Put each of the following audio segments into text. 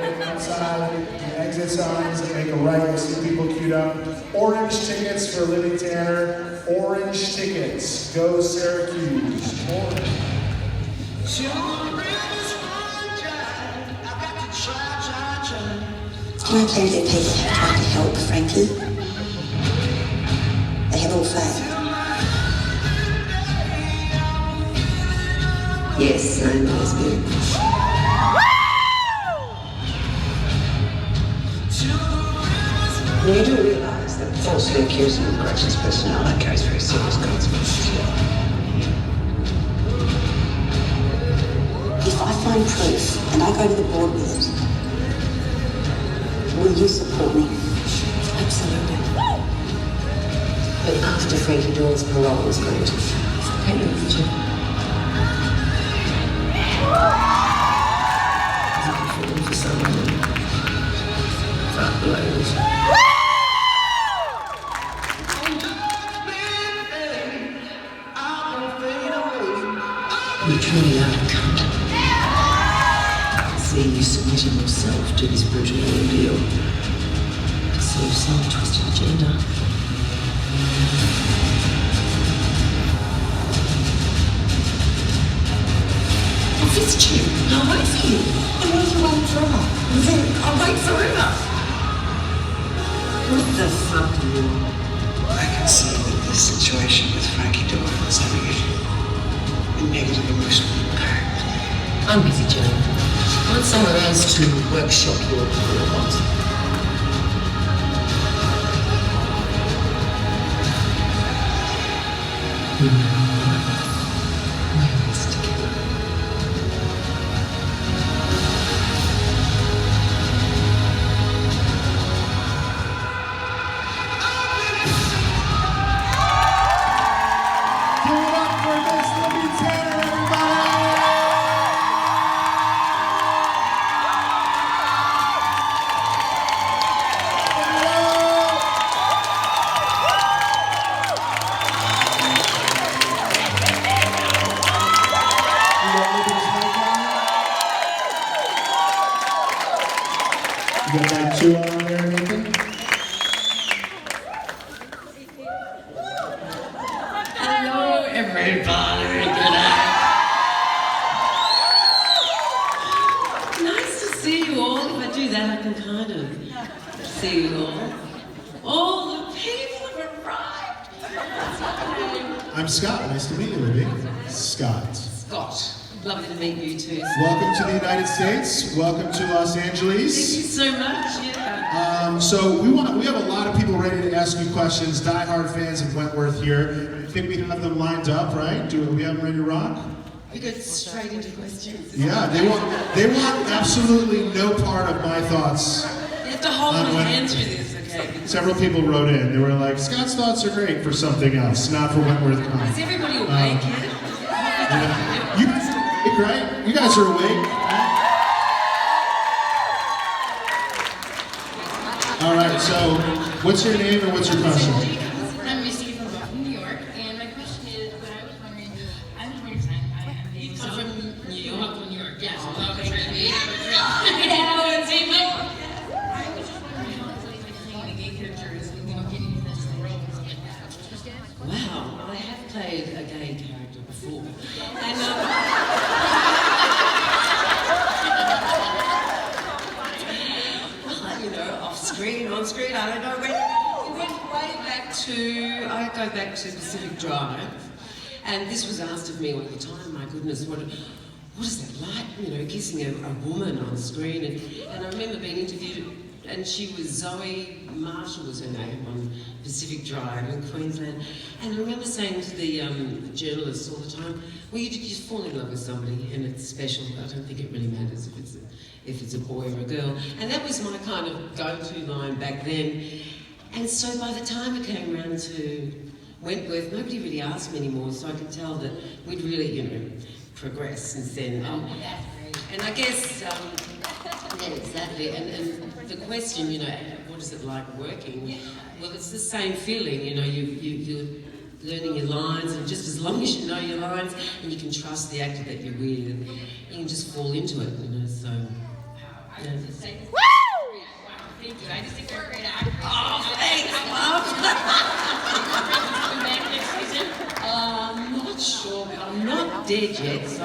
waiting outside. The exit signs that make a right. I see people queued up. Orange tickets for Libby Tanner. Orange tickets. Go Syracuse. Orange. Can I tell you that people have tried to help Frankie? They have all failed. Yes, I'm lesbian. You do realise that falsely accusing a gracious person now that carries very serious consequences. If I find proof and I go to the board with it, will you support me? Absolutely. But after Frankie Doyle's parole is granted, take me with you. Is it falling for someone? Fat blows. You truly are a cunt. See, you submitted yourself to this brutal ordeal. So some twisted agenda. I'll visit you. I'll wait for you. And what if you wait forever? Then I'll wait forever. What the fuck do you want? I can see that this situation with Frankie Doyle is having a negative emotional impact. I'm busy, Jane. Find somewhere else to workshop your plot. We're in this together. Give it up for Miss Libby Tanner, everybody! You got like 2 on there or anything? Hello, everybody. Nice to see you all. If I do that, I can kind of see you all. All the people have arrived. I'm Scott. Nice to meet you, Libby. Scott. Scott, lovely to meet you too. Welcome to the United States. Welcome to Los Angeles. Thank you so much. Yeah. So we have a lot of people ready to ask you questions. Die-hard fans of Wentworth here. I think we have them lined up, right? Do we have them ready to rock? We go straight into questions. Yeah, they want absolutely no part of my thoughts. You have to hold my hand through this, okay? Several people wrote in. They were like, Scott's thoughts are great for something else, not for WentworthCon. Is everybody awake yet? Yeah. You guys are awake, right? You guys are awake. All right, so what's your name and what's your question? I'm Misty from Brooklyn, New York, and my question is, what I was wondering, I'm from New York, New York, yes, I was just wondering how playing the gay characters, getting into this role and stuff like that. Wow, I have played a gay character before. And, off screen, on screen, I don't know. It went way back to, I go back to Pacific Drive, and this was asked of me all the time. My goodness, what is that like? Kissing a woman on screen. And I remember being interviewed, and she was Zoe Marshall was her name on Pacific Drive in Queensland. And I remember saying to the journalists all the time, well, you just fall in love with somebody and it's special. I don't think it really matters if it's a boy or a girl. And that was my kind of go-to line back then. And so by the time it came around to Wentworth, nobody really asked me anymore, so I could tell that we'd really, progressed since then. And I guess, yeah, exactly. And the question, what is it like working? Well, it's the same feeling, you're learning your lines, and just as long as you know your lines and you can trust the actor that you're with, you can just fall into it, so. I have to say, I just think you're a great actress. Oh, thanks, love. Come back next season. I'm not sure, but I'm not dead yet, so...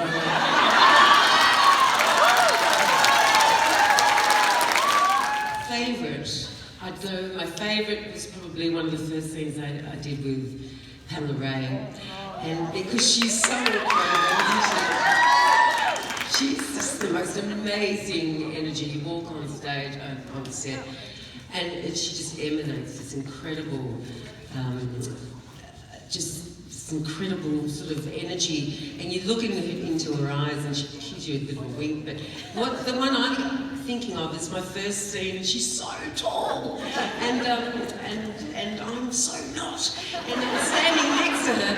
Favourite? I'd go, my favourite was probably one of the first scenes I did with Pamela Ray. And because she's so incredible, she's just the most amazing energy. You walk on stage, on set, and she just emanates this incredible, just this incredible sort of energy. And you look into her eyes, and she gives you a bit of a wink. But the one I'm thinking of is my first scene, and she's so tall, and I'm so not. And I was standing next to her.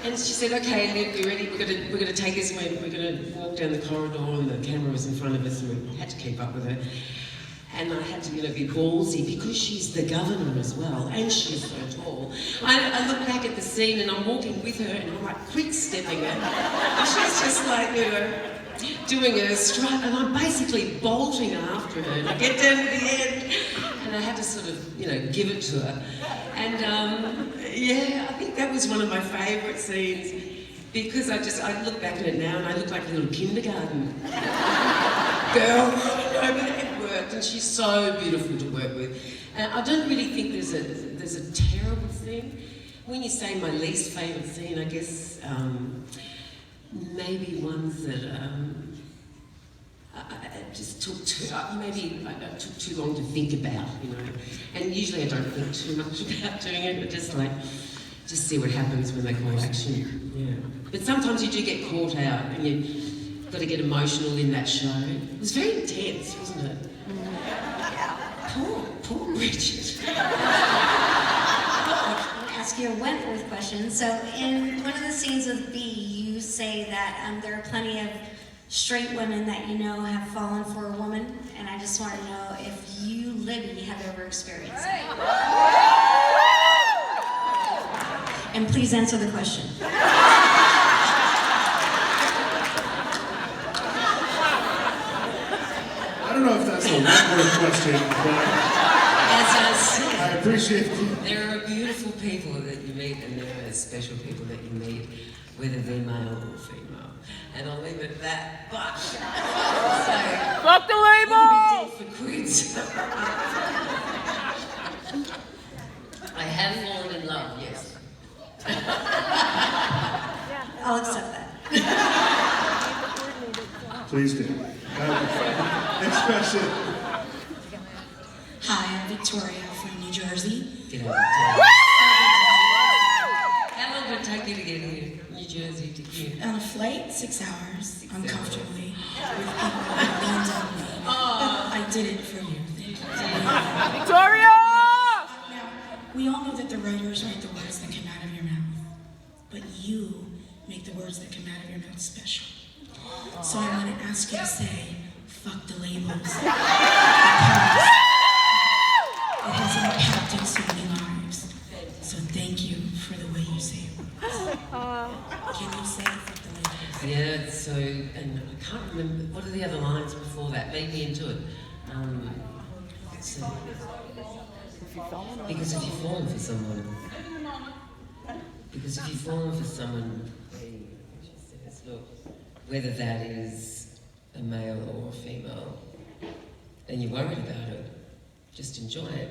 And she said, "Okay, Liv, you ready? We're gonna take this. We're gonna walk down the corridor, and the camera was in front of us, and we had to keep up with her. And I had to, be ballsy because she's the governor as well, and she's so tall. I look back at the scene, and I'm walking with her, and I'm like quick stepping her, and she's just like, doing her strut, and I'm basically bolting after her. And I get down to the end, and I had to sort of, give it to her. And yeah, I think that was one of my favourite scenes because I look back at it now and I look like a little kindergarten girl. But it worked, and she's so beautiful to work with. And I don't really think there's a terrible scene. When you say my least favourite scene, I guess maybe ones that I just took too long to think about, And usually I don't think too much about doing it, but just see what happens when they call action. Yeah. But sometimes you do get caught out, and you've got to get emotional in that show. It was very intense, wasn't it? Poor Bridget. Ask you a Wentworth question. So in one of the scenes with B, you say that there are plenty of straight women that have fallen for a woman, and I just want to know if you, Libby, have ever experienced that. And please answer the question. I don't know if that's a Wentworth question, but As I said, I appreciate it. there are beautiful people that you meet, and there are special people that you meet, whether they're male or female. And I'll leave it at that. But so, Fuck the label! wouldn't be dead for quids. I have fallen in love, yes. I'll accept that. Please do. Next question. Hi, I'm Victoria from New Jersey. Get out. How long would it take you to get here, New Jersey to here? On a flight, 6 hours, uncomfortably, with people that leaned on me. I did it for you. Thank you. Victoria! Now, we all know that the writers write the words that come out of your mouth, but you make the words that come out of your mouth special. So I want to ask you to say, fuck the labels. Because it has impacted so many lives. So thank you for the way you say it. Can you say fuck the labels? Yeah, so, and I can't remember, what are the other lines before that? Lead me into it. So, because if you've fallen for someone, she says, look, whether that is a male or a female, and you're worried about it, just enjoy it.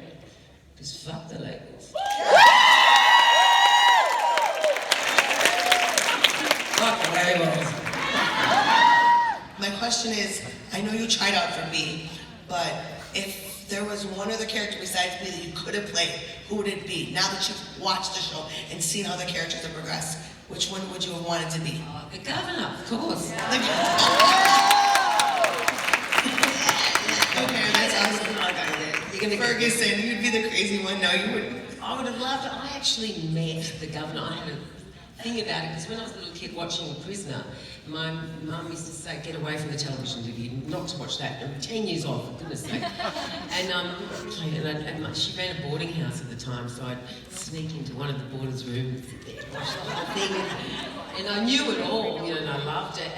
Because fuck the labels. Fuck the labels. My question is, I know you tried out for B, but if there was one other character besides B that you could have played, who would it be? Now that you've watched the show and seen how the characters have progressed, which one would you have wanted to be? The governor, of course. Okay, that's awesome. You're gonna Ferguson, you'd be the crazy one. No, you wouldn't. I would have loved it. I actually met the governor. I had a thing about it because when I was a little kid watching Prisoner, my mum used to say, get away from the television, Libby, not to watch that. I'm 10 years old, for goodness sake. And she ran a boarding house at the time, so I'd sneak into one of the boarders' rooms, sit there, watch the whole thing. And I knew it all, and I loved it.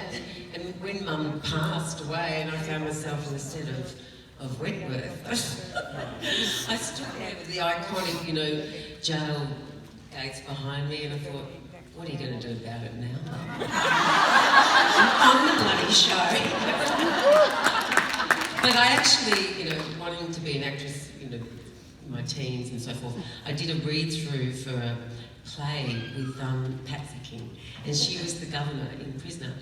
And when Mum passed away, and I found myself in the set of Wentworth, I stood there with the iconic, you know, jail gates behind me, and I thought, what are you going to do about it now? On the bloody show. But I actually, you know, wanting to be an actress, you know, in my teens and so forth, I did a read-through for a play with Patsy King, and she was the governor in Prisoner,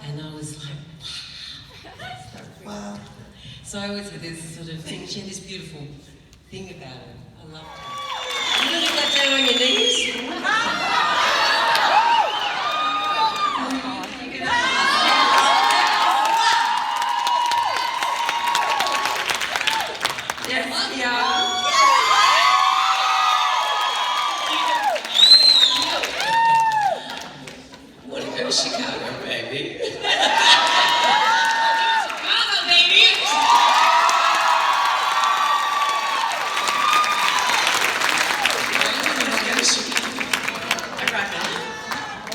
and I was like, wow. So I always had this sort of thing. She had this beautiful thing about her. I loved her. You don't think that down on your knees? Yes, yeah. Want to go to Chicago, baby?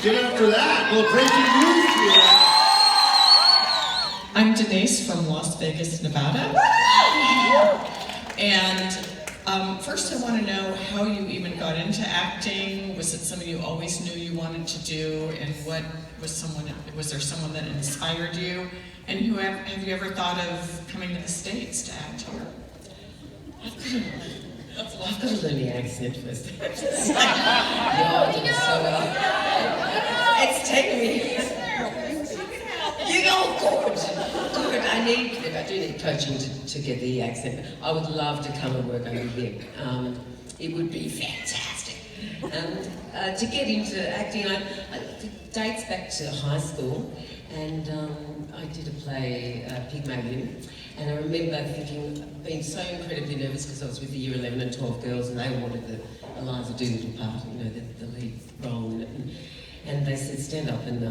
Give it up for that. Well, breaking news here. I'm Denise from Las Vegas, Nevada. And first I want to know how you even got into acting. Was it something you always knew you wanted to do? And was there someone that inspired you? And have you ever thought of coming to the States to act here? I've got to learn the accent first. Yeah, I do so well. It's taken me years. You go good. I do need coaching to get the accent. I would love to come and work over here. It would be fantastic. And to get into acting, it dates back to high school, and I did a play, Pygmalion. And I remember being so incredibly nervous because I was with the year 11 and 12 girls, and they wanted the Eliza Doolittle part, you know, the lead role in it. And they said, stand up, and they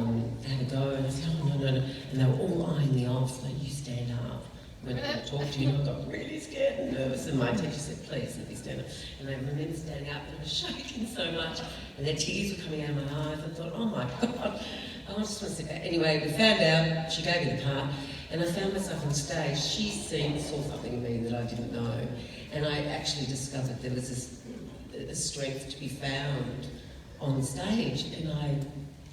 had a go, and I said, oh, no. And they were all eyeing me off, like, you stand up. When I talked to you, I got really scared and nervous, and my teacher said, please, let me stand up. And I remember standing up, and I was shaking so much, and the tears were coming out of my eyes. I thought, oh my God, I just want to sit back. Anyway, we found out, she gave me the part, and I found myself on stage. She saw something in me that I didn't know, and I actually discovered there was a strength to be found on stage, and I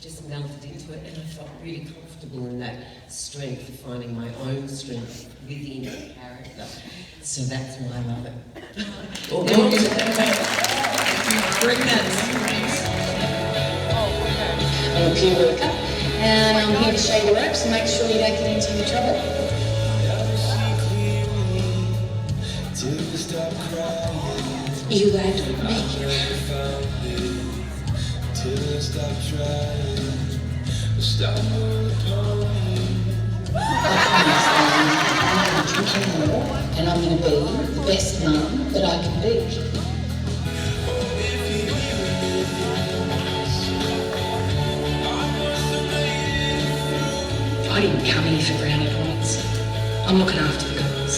just melted into it, and I felt really comfortable in that strength, of finding my own strength within a character. So that's why I love it. Bring that. I'm a peer worker, and I'm here to show you the ropes and make sure you don't get into any trouble. You won't make it. And I'm going to be the best mum that I can be. I didn't come here for brownie points. I'm looking after the girls.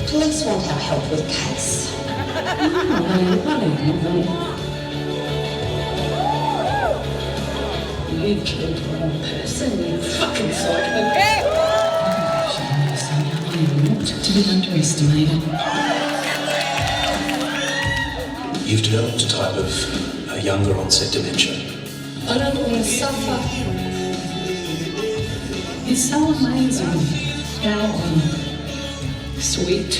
Police want our help with a case. You killed one person, you fucking psycho. I am not to be underestimated. You've developed a type of a younger onset dementia. I don't want to suffer. It's so amazing how sweet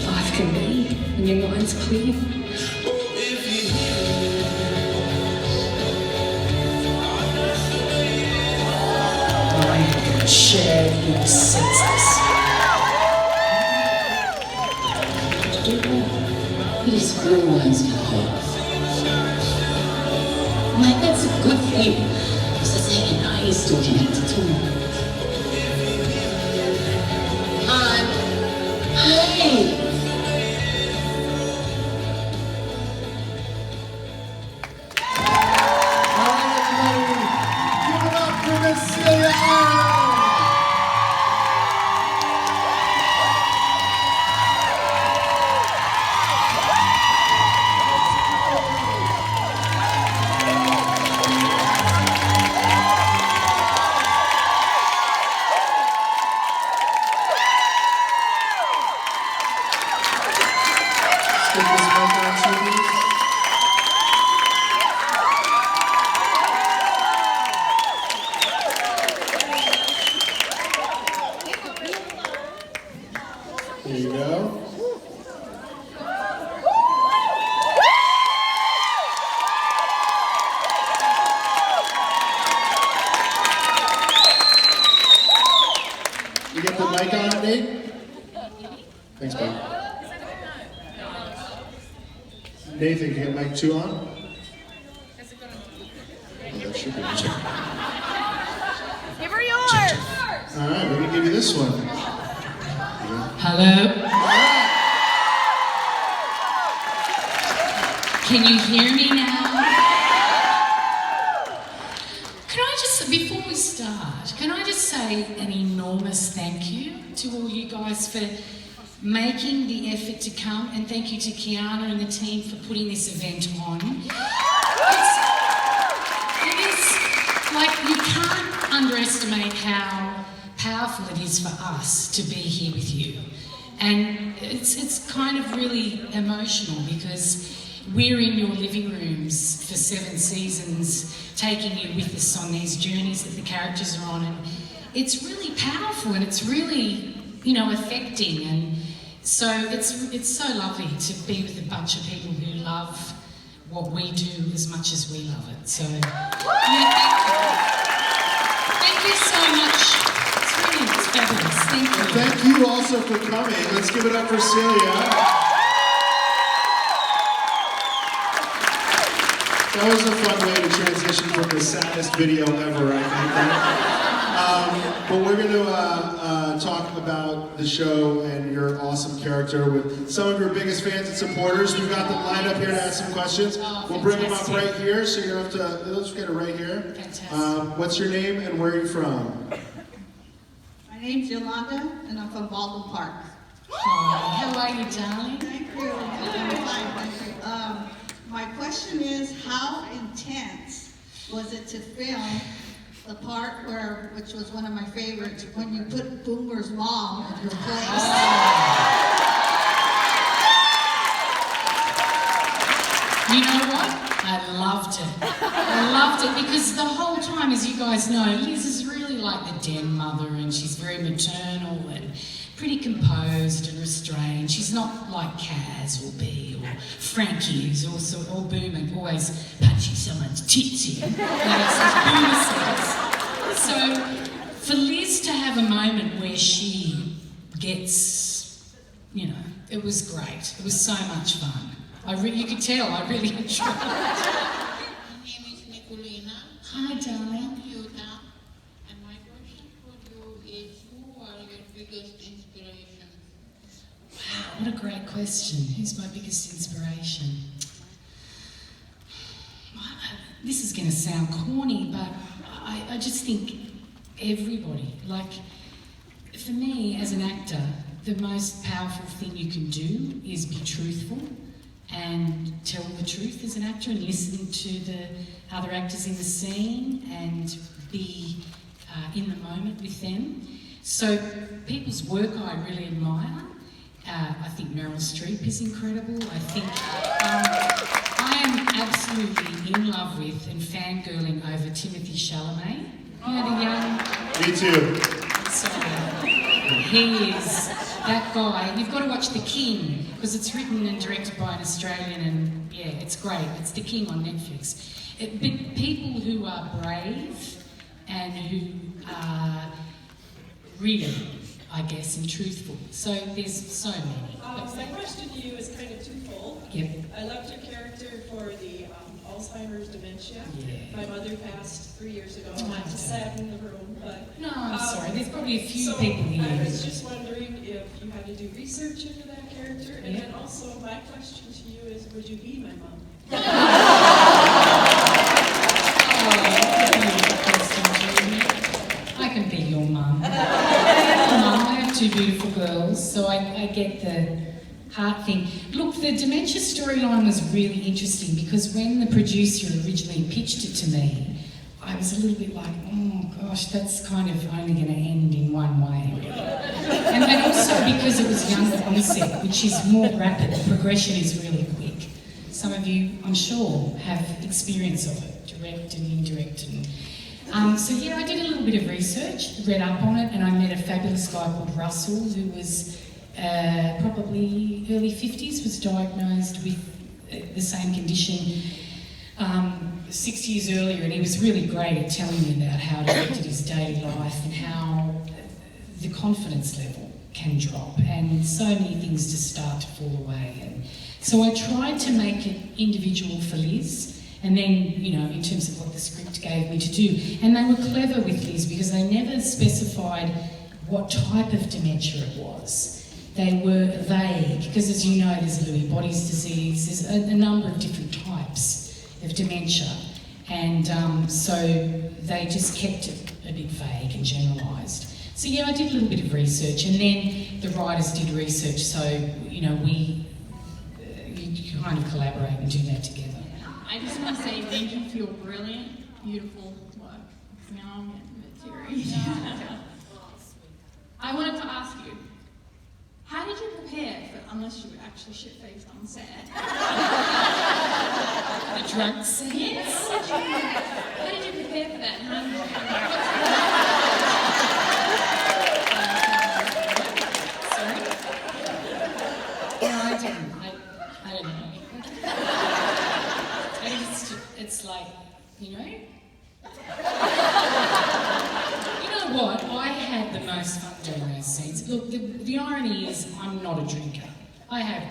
life can be when your mind's clear. I am going to share your senses. To do what? It is always hard. Mate, that's a good thing. Because I say, you know, you're still connected to me. Hey! Give it up for Miss Celia Arnold. Nathan, can you get mic 2 on? Oh, that should be on. Give her yours! All right, we're gonna give you this one. Hello? Can you hear me now? Can I just, before we start, can I just say an enormous thank you to all you guys for making the effort to come, and thank you to Kiana and the team for putting this event on. It is, like, you can't underestimate how powerful it is for us to be here with you. And it's kind of really emotional because we're in your living rooms for 7 seasons, taking you with us on these journeys that the characters are on, and it's really powerful and it's really, you know, affecting. And so it's so lovely to be with a bunch of people who love what we do as much as we love it. So, yeah, thank you so much. It's fabulous. Thank you. And thank you also for coming. Let's give it up for Celia. That was a fun way to transition from the saddest video ever, I think. But we're going to talk about the show and your awesome character with some of your biggest fans and supporters. We've got them lined up here to ask some questions. We'll bring them up right here, so you have to, let's get it right here. What's your name and where are you from? My name's Yolanda, and I'm from Baldwin Park. How are you, darling? Thank you. I'm fine, thank you. My question is, how intense was it to film the part where, which was one of my favorites, when you put Boomer's mom in her place? You know what? I loved it. I loved it because the whole time, as you guys know, Liz is really like the den mother, and she's very maternal and pretty composed and restrained. She's not like Kaz or B or Frankie, who's also, or Boomer, always punching someone's tits in. That's as Boomer says. So for Liz to have a moment where she gets, you know, it was great. It was so much fun. You could tell I really enjoyed it. My name is Nicolina. Hi, darling. Utah. And my question for you is, who are your biggest inspiration? Wow, what a great question. Who's my biggest inspiration? This is going to sound corny, but I just think everybody. Like, for me, as an actor, the most powerful thing you can do is be truthful and tell the truth as an actor and listen to the other actors in the scene and be in the moment with them. So people's work I really admire. I think Meryl Streep is incredible. I think I am absolutely in love with and fangirling over Timothy Chalamet. You know, the young... Me too. Sorry. He is that guy. You've got to watch The King, because it's written and directed by an Australian, and yeah, it's great. It's The King on Netflix. But people who are brave and who are real, I guess, and truthful. So there's so many. My question to you is kind of twofold. Yep. I loved your character for the Alzheimer's dementia. Yeah. My mother passed 3 years ago. Not to sadden the room, but... No, I'm sorry. There's probably a few so people here. I was just wondering if you had to do research into that character. And then also, my question to you is, would you be my mom? I can be your mum. I have 2 beautiful girls, so I get the heart thing. Look, the dementia storyline was really interesting because when the producer originally pitched it to me, I was a little bit like, oh gosh, that's kind of only going to end in one way, really. And also because it was younger onset, which is more rapid, the progression is really quick. Some of you, I'm sure, have experience of it, direct and indirect. And so yeah, I did a little bit of research, read up on it, and I met a fabulous guy called Russell who was probably early 50s, was diagnosed with the same condition 6 years earlier, and he was really great at telling me about how it affected his daily life and how the confidence level can drop and so many things just start to fall away. And So I tried to make it individual for Liz, and then, you know, in terms of what the script gave me to do. And they were clever with Liz because they never specified what type of dementia it was. They were vague, because as you know, there's Lewy bodies disease, there's a number of different types of dementia. And so they just kept it a bit vague and generalised. So yeah, I did a little bit of research, and then the writers did research, so, you know, we you kind of collaborate and do that together. I just want to say thank you for your brilliant, beautiful work. Now I'm getting a bit teary. I wanted to ask you, how did you prepare for, unless you were actually shit-faced on set? The drug scene? Yes. How did you prepare for that? Sorry? No, I didn't. I don't know. It's like, you know? You know what? I had the most fun doing those scenes. Look, the irony is I'm not a drinker. I have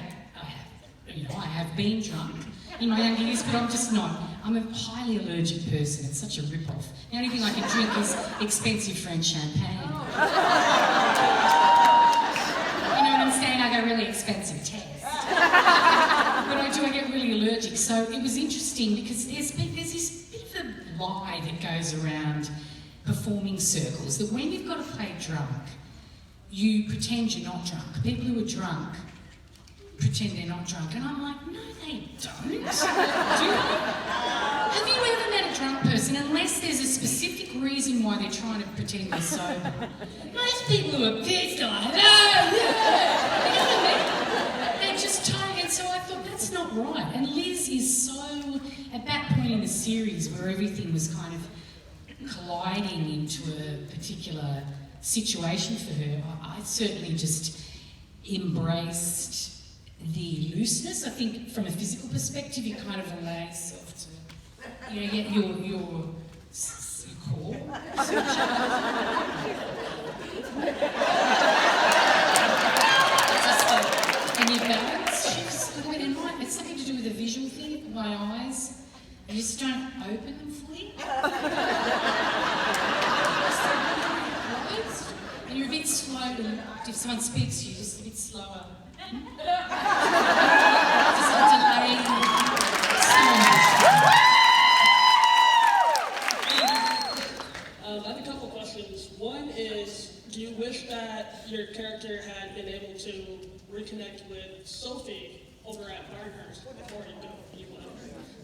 been drunk in my younger years, but I'm just not. I'm a highly allergic person. It's such a rip-off. The only thing I can drink is expensive French champagne. You know what I'm saying? I got a really expensive taste. But I get really allergic. So it was interesting because there's this bit of a lie that goes around performing circles, that when you've got to play drunk, you pretend you're not drunk. People who are drunk pretend they're not drunk. And I'm like, no, they don't. Do they? Have you ever met a drunk person, unless there's a specific reason why they're trying to pretend they're sober? Most people who are pissed are like, yeah. You know what I mean? They just don't. And so I thought, that's not right. And Liz is so, at that point in the series where everything was kind of colliding into a particular situation for her, I certainly just embraced the looseness. I think from a physical perspective, you kind of allow yourself to, you know, get your core. And your balance shifts a little bit. And it's something to do with a visual thing, my eyes. I just don't open them fully. And you're a bit slow to, if someone speaks to you, just a bit slower. Just a delay. I have a couple questions. One is, do you wish that your character had been able to reconnect with Sophie over at Barnhurst before you went?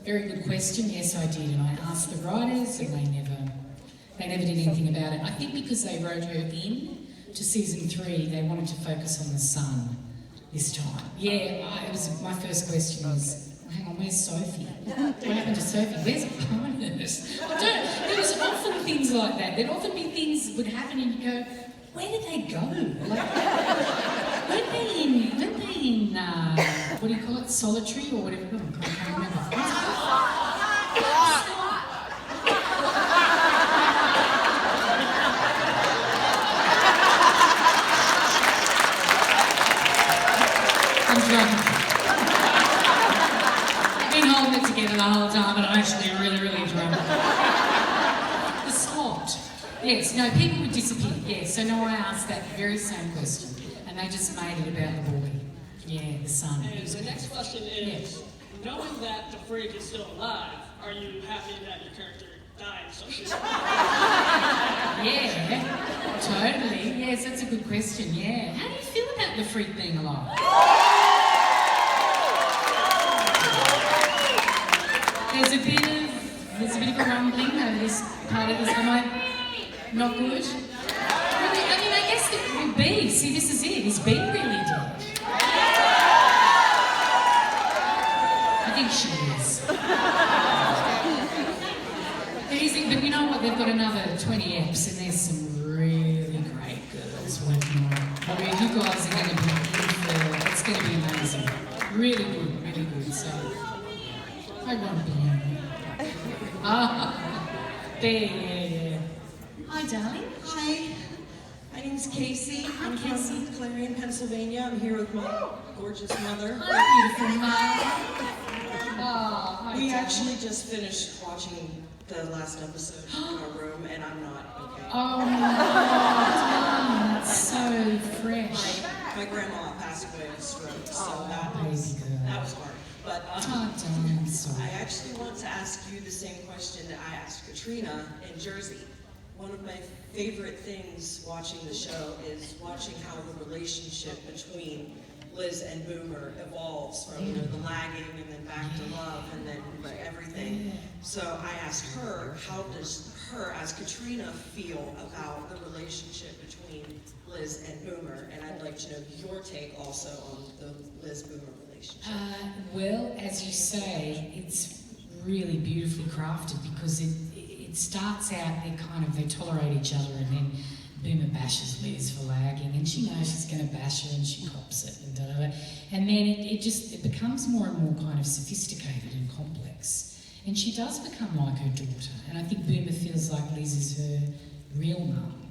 Very good question. Yes, I did, and I asked the writers, and they never did anything about it. I think because they wrote her in to season 3, they wanted to focus on the son this time. Yeah, my first question was, hang on, where's Sophie? What happened to Sophie? Where's Barnhurst? There was often things like that. There'd often be things that would happen, and you go, where did they go? Like, weren't they in what do you call it, solitary or whatever? Oh, I can't remember. I'm drunk. I've been holding it together the whole time, but I'm actually really, really drunk. The slot. Yes, no, people would disappear. Yes, so no, I asked that very same question, and they just made it about the boy. Yeah, the son. And the next question is, knowing that the freak is still alive, are you happy that your character died so soon? Yeah, totally. Yes, that's a good question, yeah. How do you feel about the freak being alive? There's a bit of a rumbling over this part of this. Am I not good? Really? I mean, I guess it would be. See, this is it. Is B really dead? I think she is. But you know what? They've got another 20 eps, and there's some really great girls working on it. I mean, you guys are going to be in for. It's going to be amazing. Really good, really good. So I won't be in there. Yeah. Hi, darling. Hi. I name's Casey. I'm from Clarion, Pennsylvania. I'm here with my gorgeous mother. Hi, beautiful mom. We actually just finished watching the last episode in our room, and I'm not okay. Oh my God, that's so fresh. My grandma passed away of a stroke, so that baby was girl. hard. But darling, I'm sorry. I actually want to ask you the same question that I asked Katrina in Jersey. One of my favorite things watching the show is watching how the relationship between Liz and Boomer evolves from the lagging and then back to love and then everything. So I asked her, how does her, as Katrina, feel about the relationship between Liz and Boomer? And I'd like to know your take also on the Liz-Boomer relationship. Well, as you say, it's really beautifully crafted because it starts out, they tolerate each other, and then Boomer bashes Liz for lagging, and she knows she's going to bash her, and she cops it, and da-da-da. And then it becomes more and more kind of sophisticated and complex, and she does become like her daughter. And I think Boomer feels like Liz is her real mum,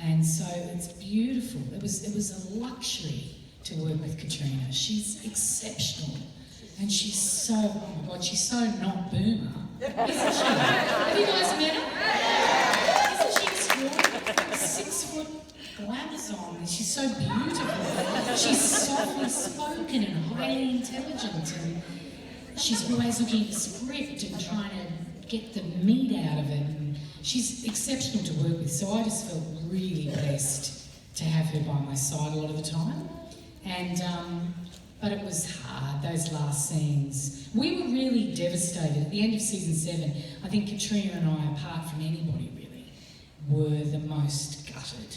and so it's beautiful. It was a luxury to work with Katrina. She's exceptional, and she's so, oh my God, she's so not Boomer, isn't she? Have you guys met her? Isn't she extraordinary? 6 foot glamazon, and she's so beautiful. She's softly spoken and highly intelligent, and she's always looking at the script and trying to get the meat out of it. And she's exceptional to work with, so I just felt really blessed to have her by my side a lot of the time. And but it was hard, those last scenes. We were really devastated. At the end of season 7, I think Katrina and I, apart from anybody really, were the most gutted.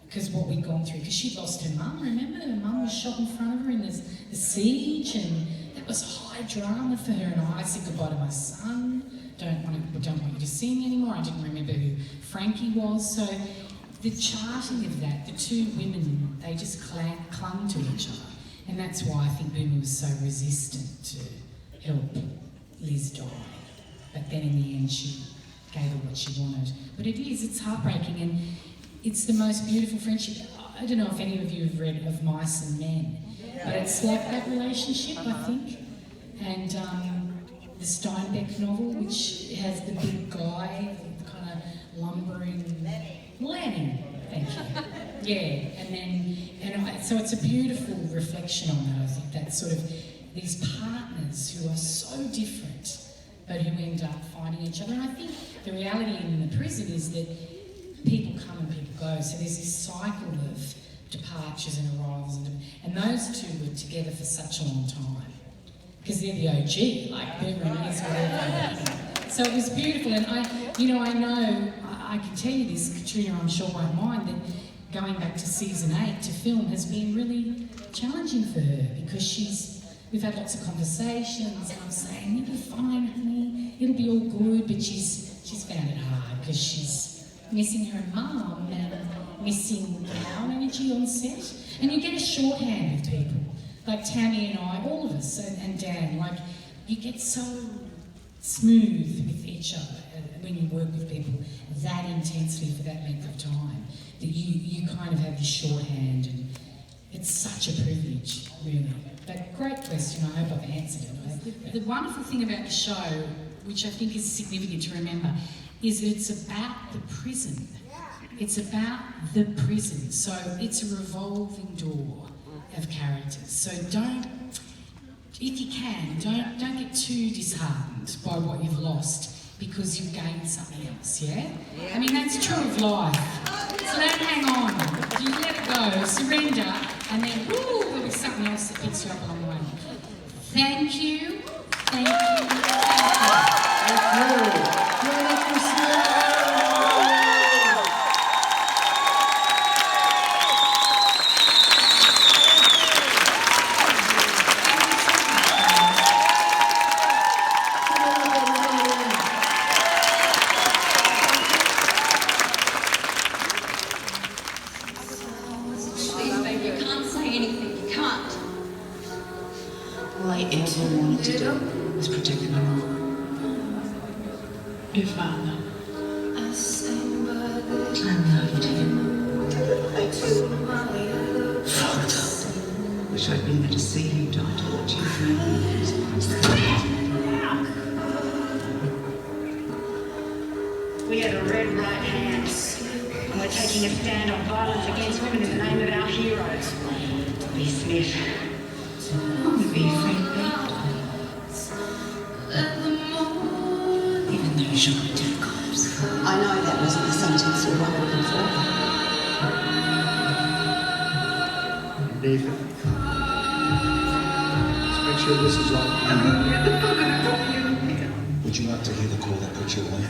Because what we'd gone through, because she'd lost her mum, remember? Her mum was shot in front of her in the siege, and that was high drama for her. And I said goodbye to my son. Don't want you to see me anymore. I didn't remember who Frankie was. So the charting of that, the two women, they just clung to each other. And that's why I think Boomer was so resistant to help Liz die. But then in the end, she gave her what she wanted. But it's heartbreaking, and it's the most beautiful friendship. I don't know if any of you have read Of Mice and Men, but it's like that relationship, I think. And the Steinbeck novel, which has the big guy, the kind of lumbering... Lenny, thank you. Yeah, so it's a beautiful reflection on that, I think, that sort of these partners who are so different, but who end up finding each other. And I think the reality in the prison is that people come and people go, so there's this cycle of departures and arrivals, and those two were together for such a long time, because they're the OG, like Boomer and Liz, whatever. So it was beautiful, and I know, I can tell you this, Katrina I'm sure won't mind, that going back to season 8 to film has been really challenging for her, because we've had lots of conversations, and I'm saying, you'll be fine, honey, it'll be all good, but she's found it hard, because she's missing her mum and missing our energy on set. And you get a shorthand with people, like Tammy and I, all of us, and Dan, like, you get so smooth with each other when you work with people that intensely for that length of time, that you kind of have this shorthand, and it's such a privilege, really. But great question, I hope I've answered it. The wonderful thing about the show, which I think is significant to remember, is that it's about the prison. It's about the prison, so it's a revolving door of characters. So if you can, don't get too disheartened by what you've lost, because you've gained something else, yeah? I mean, that's true of life. So don't hang on. You let it go, surrender, and then, woo, there'll be something else that picks you up along the way. Thank you. Thank you. Thank you. All I ever wanted to do was protect my mom. Your father. I loved him. I'd been there to see you die to watch you We have a red right hand, and we're taking a stand on violence against women in the name of our heroes. Be Smith. Only be afraid of people. Even those you're dead cops. I know that wasn't the sentence we were looking for. Nathan. Let's make sure this is on. Would you like to hear the call that put you away?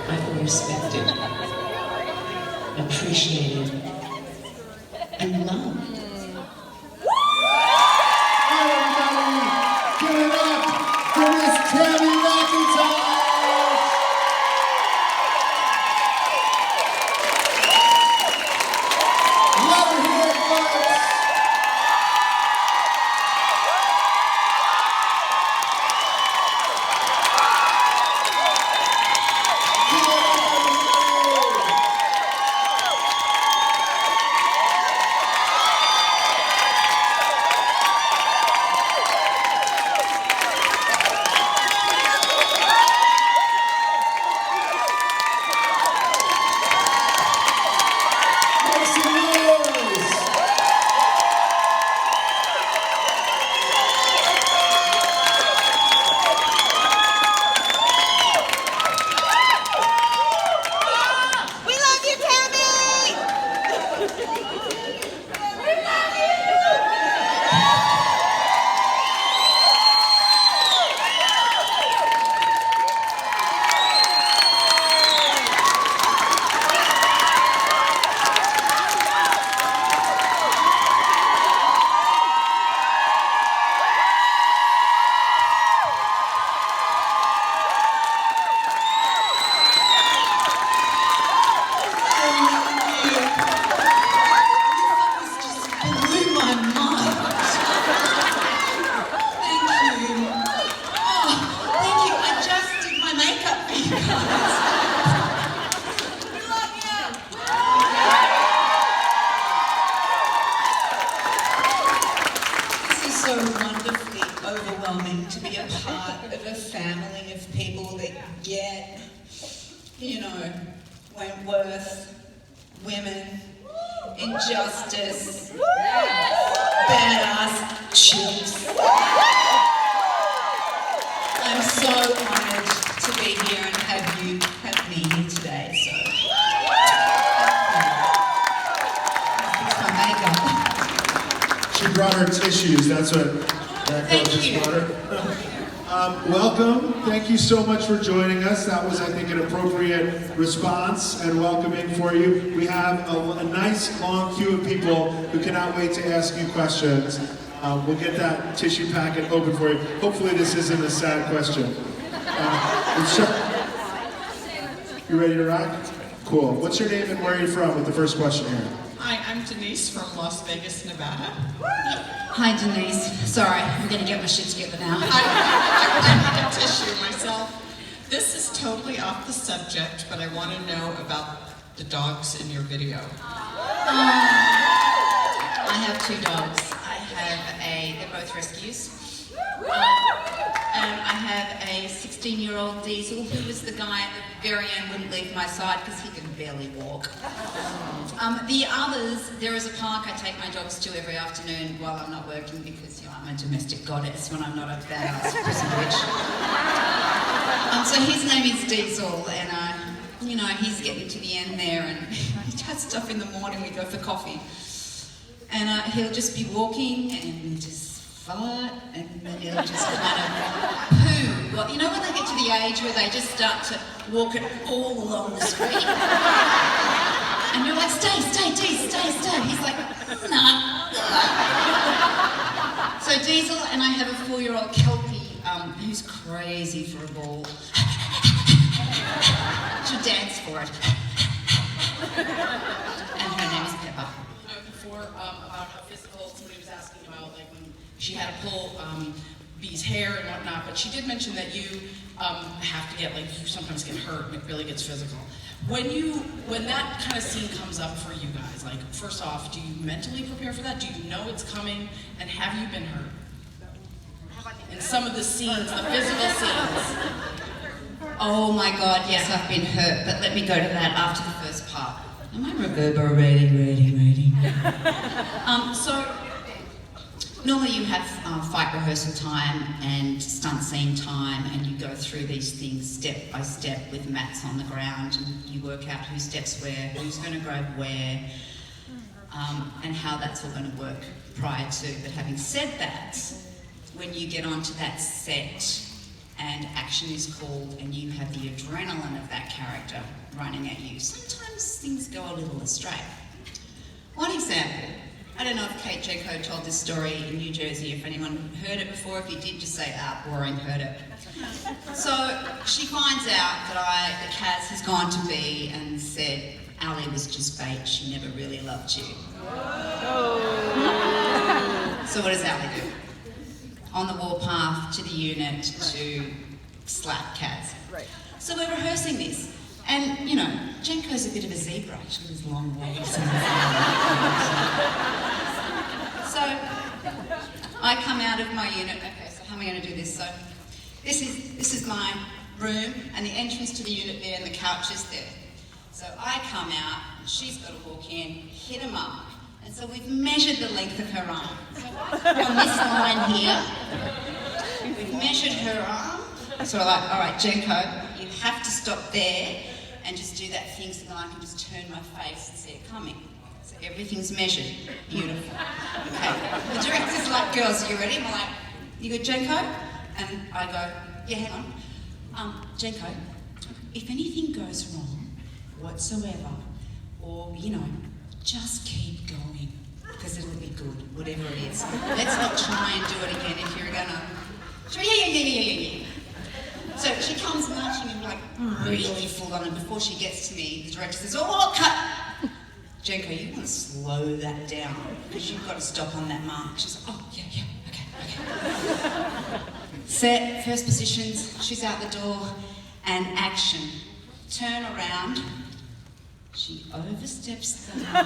I feel respected, appreciated, and loved. Give it up for Miss Tammy McIntyre! Love her here, folks! So wonderfully overwhelming to be a part of a family of people that get, you know, Wentworth, women, injustice, badass chicks. I'm so honored to be here and have me here today. So, fix my makeup. She brought her tissues, that's what that girl just brought her. Welcome, thank you so much for joining us. That was, I think, an appropriate response and welcoming for you. We have a nice long queue of people who cannot wait to ask you questions. We'll get that tissue packet open for you. Hopefully this isn't a sad question. You ready to rock? Cool. What's your name and where are you from with the first question here? Hi, I'm Denise from Las Vegas, Nevada. Hi, Denise. Sorry, I'm gonna get my shit together now. I need a tissue myself. This is totally off the subject, but I want to know about the dogs in your video. I have two dogs. They're both rescues. I have a 16-year-old Diesel who was the guy at the very end, wouldn't leave my side because he can barely walk. The others, there is a park I take my dogs to every afternoon while I'm not working because, you know, I'm a domestic goddess when I'm not at that ass prison bitch. So his name is Diesel, and you know, he's getting to the end there, and he does stuff in the morning. We go for coffee, and he'll just be walking and just fart, and then he'll just kind of poo. Well, you know when they get to the age where they just start to walk it all along the street, and you're like, stay, Diesel, stay. He's like, nah. So Diesel, and I have a 4-year-old Kelpie who's crazy for a ball. She'll dance for it. And her name is Pepper. Before about how physical, somebody was asking about like when she had to pull Bee's hair and whatnot, but she did mention that you have to get, like, you sometimes get hurt and it really gets physical. When that kind of scene comes up for you guys, like, first off, do you mentally prepare for that? Do you know it's coming? And have you been hurt? In some of the scenes, the physical scenes. Oh my God, yes, I've been hurt, but let me go to that after the first part. Am I reverberating? So, normally you have fight rehearsal time and stunt scene time, and you go through these things step by step with mats on the ground, and you work out who steps where, who's going to grab where, and how that's all going to work prior to. But having said that, when you get onto that set and action is called and you have the adrenaline of that character running at you, sometimes things go a little astray. One example, I don't know if Kate Jenko told this story in New Jersey, if anyone heard it before. If you did, just say, boring, heard it. So she finds out that Kaz has gone to B and said, Ali was just bait, she never really loved you. So what does Ali do? On the warpath to the unit to slap Kaz. Right. So we're rehearsing this, and you know, Jenko's a bit of a zebra, she has long legs. So I come out of my unit. Okay, so how am I going to do this? So this is my room, and the entrance to the unit there, and the couch is there. So I come out, and she's got to walk in, hit him up. And so we've measured the length of her arm. So on this line here, we've measured her arm. So we're like, all right, Jenko, you have to stop there and just do that thing so that I can just turn my face and see it coming. So everything's measured. Beautiful. Okay. The director's like, girls, are you ready? I'm like, you good, Jenko? And I go, yeah, hang on. Jenko, if anything goes wrong whatsoever, or, you know, just keep going, because it'll be good, whatever it is. Let's not try and do it again if you're gonna... Yeah. So she comes marching in like really full on, and before she gets to me, the director says, oh, cut! Jenko, you want to slow that down, because you've got to stop on that mark. She's like, oh, yeah, okay. Set, first positions, she's out the door, and action. Turn around. She oversteps the mark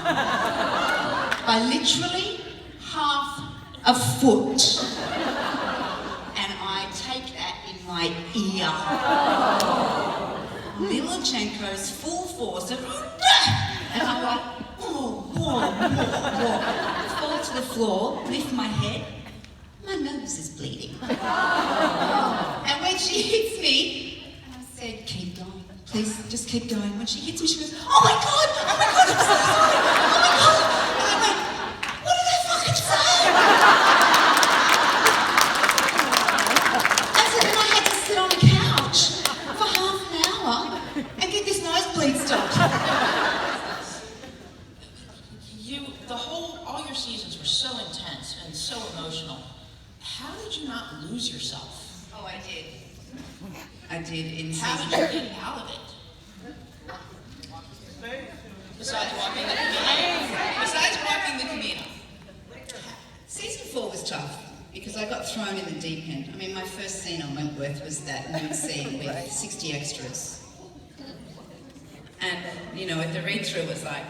by literally half a foot. And I take that in my ear. Little Jenko's full force of, and I'm like, whoa. Fall to the floor, lift my head. My nose is bleeding. And when she hits me, and I said, keep going. Please, just keep going. When she hits me, she goes, oh my God, I'm so sorry. Oh my God. And I went, what did I fucking say? And so then I had to sit on the couch for half an hour and get this nosebleed stopped. All your seasons were so intense and so emotional. How did you not lose yourself? Oh, I did. I did in How season. did you get out of it? Besides walking the Camino. Season 4 was tough because I got thrown in the deep end. I mean, my first scene on Wentworth was that nude scene with 60 extras. And, you know, at the read-through it was like,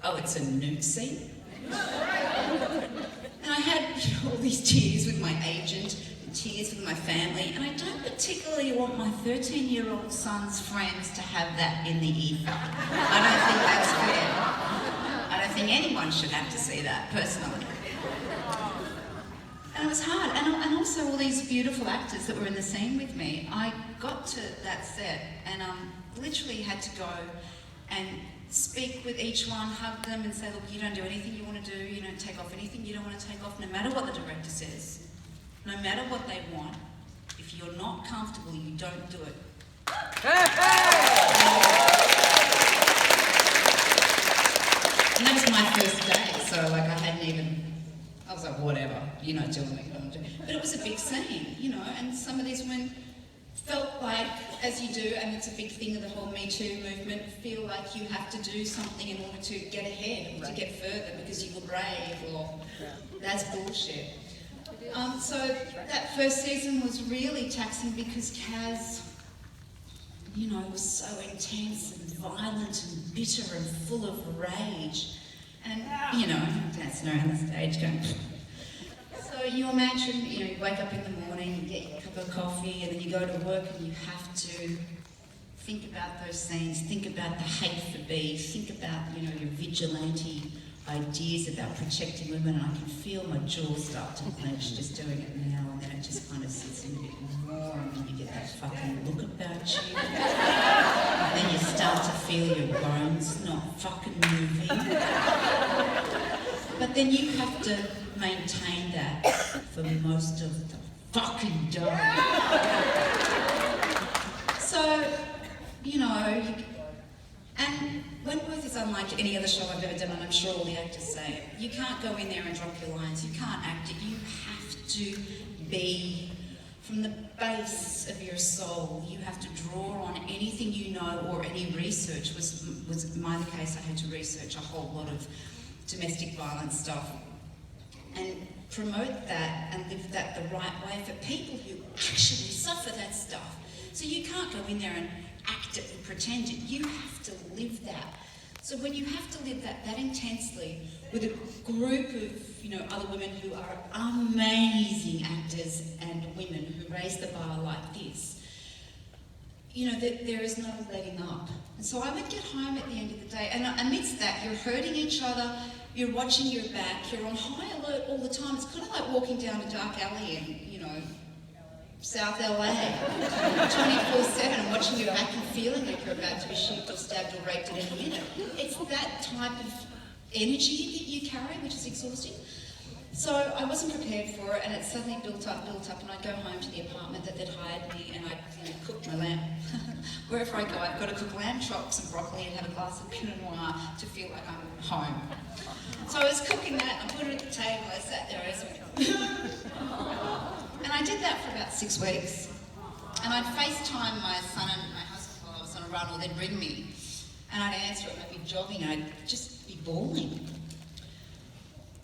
oh, it's a nude scene? And I had all these tears with my agent, tears with my family, and I don't particularly want my 13-year-old son's friends to have that in the ether. I don't think that's fair. I don't think anyone should have to see that, personally. And it was hard, and also all these beautiful actors that were in the scene with me. I got to that set and literally had to go and speak with each one, hug them and say, look, you don't do anything you want to do, you don't take off anything you don't want to take off, no matter what the director says, no matter what they want. If you're not comfortable, you don't do it. And that was my first day, so like I was like, whatever, you're not doing what you want to do. But it was a big scene, you know, and some of these women felt like, as you do, and it's a big thing of the whole Me Too movement, feel like you have to do something in order to get ahead, or to get further because you were brave, or that's bullshit. So that first season was really taxing because Kaz, you know, was so intense and violent and bitter and full of rage. And, you know, dancing around the stage going... So you imagine, you know, you wake up in the morning, you get your cup of coffee, and then you go to work and you have to think about those scenes, think about the hate for B, think about, you know, your vigilante ideas about protecting women, and I can feel my jaw start to clench just doing it now, and then it just kind of sits in a bit more, and then you get that fucking look about you, and then you start to feel your bones not fucking moving. But then you have to maintain that for most of the fucking day. So, you know, and Wentworth is unlike any other show I've ever done, and I'm sure all the actors say it. You can't go in there and drop your lines, you can't act it, you have to be from the base of your soul. You have to draw on anything you know or any research. Was in my case, I had to research a whole lot of domestic violence stuff and promote that and live that the right way for people who actually suffer that stuff. So you can't go in there and act it and pretend it. You have to live that. So when you have to live that intensely with a group of, you know, other women who are amazing actors and women who raise the bar like this, you know, there is no letting up. And so I would get home at the end of the day, and amidst that, you're hurting each other, you're watching your back, you're on high alert all the time. It's kind of like walking down a dark alley in, you know, South LA, 24/7, and watching your back and feeling like you're about to be shot or stabbed or raped at any minute. It's that type of energy that you carry, which is exhausting. So I wasn't prepared for it, and it suddenly built up, and I'd go home to the apartment that they'd hired me, and I'd cook my lamb. Wherever I go, I've got to cook lamb chops and broccoli and have a glass of Pinot Noir to feel like I'm home. So I was cooking that, I put it at the table, I sat there, and I did that for about 6 weeks. And I'd FaceTime my son and my husband while I was on a run, or they'd ring me, and I'd answer it, and I'd be jogging, and I'd just be bawling.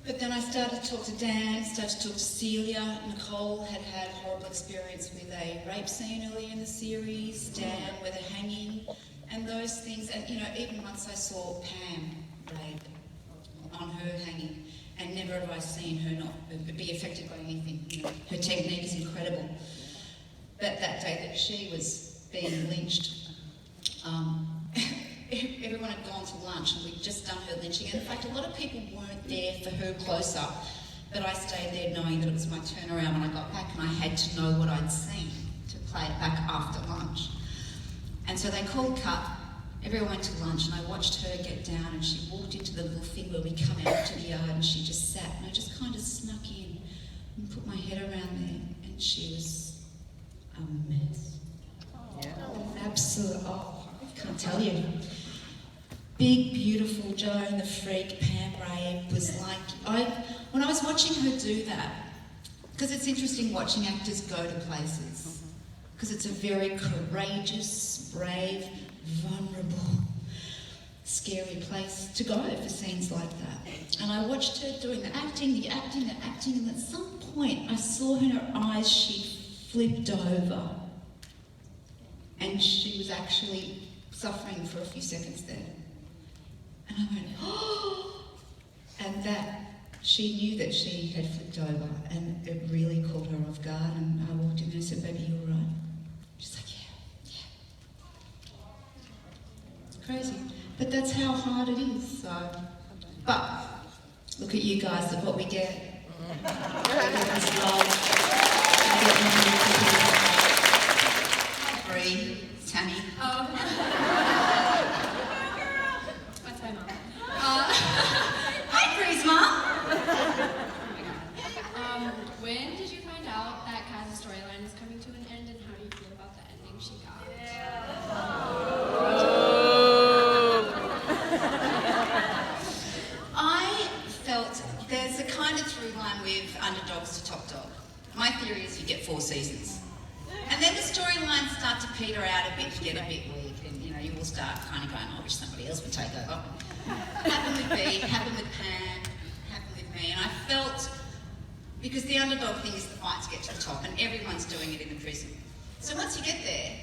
But then I started to talk to Dan, started to talk to Celia. Nicole had had a horrible experience with a rape scene earlier in the series, Dan with a hanging, and those things. And, you know, even once I saw Pam rape on her hanging, and never have I seen her not be affected by anything. You know, her technique is incredible. But that day that she was being lynched, everyone had gone to lunch and we'd just done her lynching. And in fact, a lot of people weren't there for her close-up, but I stayed there knowing that it was my turnaround when I got back, and I had to know what I'd seen to play it back after lunch. And so they called cut, everyone went to lunch, and I watched her get down, and she walked into the little thing where we come out to the yard, and she just sat, and I just kind of snuck in and put my head around there, and she was a mess. Yeah. Absolute, I can't tell you. Big, beautiful Joan the Freak, Pam Ray was like, when I was watching her do that, because it's interesting watching actors go to places, because it's a very courageous, brave, vulnerable, scary place to go for scenes like that. And I watched her doing the acting, and at some point I saw in her eyes she flipped over, and she was actually suffering for a few seconds there. And I went, oh! And that she knew that she had flipped over, and it really caught her off guard. And I walked in there and said, "Baby, you all right?" She's like, "Yeah." It's crazy, but that's how hard it is. So, but look at you guys, look what we get. We get this love. We get Bree, Tammy. That's my mom. Hi, Bree's mom. When did you find out that Kaz's storyline is coming to an end, and how do you feel about the ending she got? I felt there's a kind of through line with underdogs to top dog. My theory is you get 4 seasons. And then the storylines start to peter out a bit, get a bit weak, and you know, you will start kind of going, I wish somebody else would take over. Happened with B, happened with Pam, happened with me, and I felt, because the underdog thing is the fight to get to the top, and everyone's doing it in the prison. So once you get there,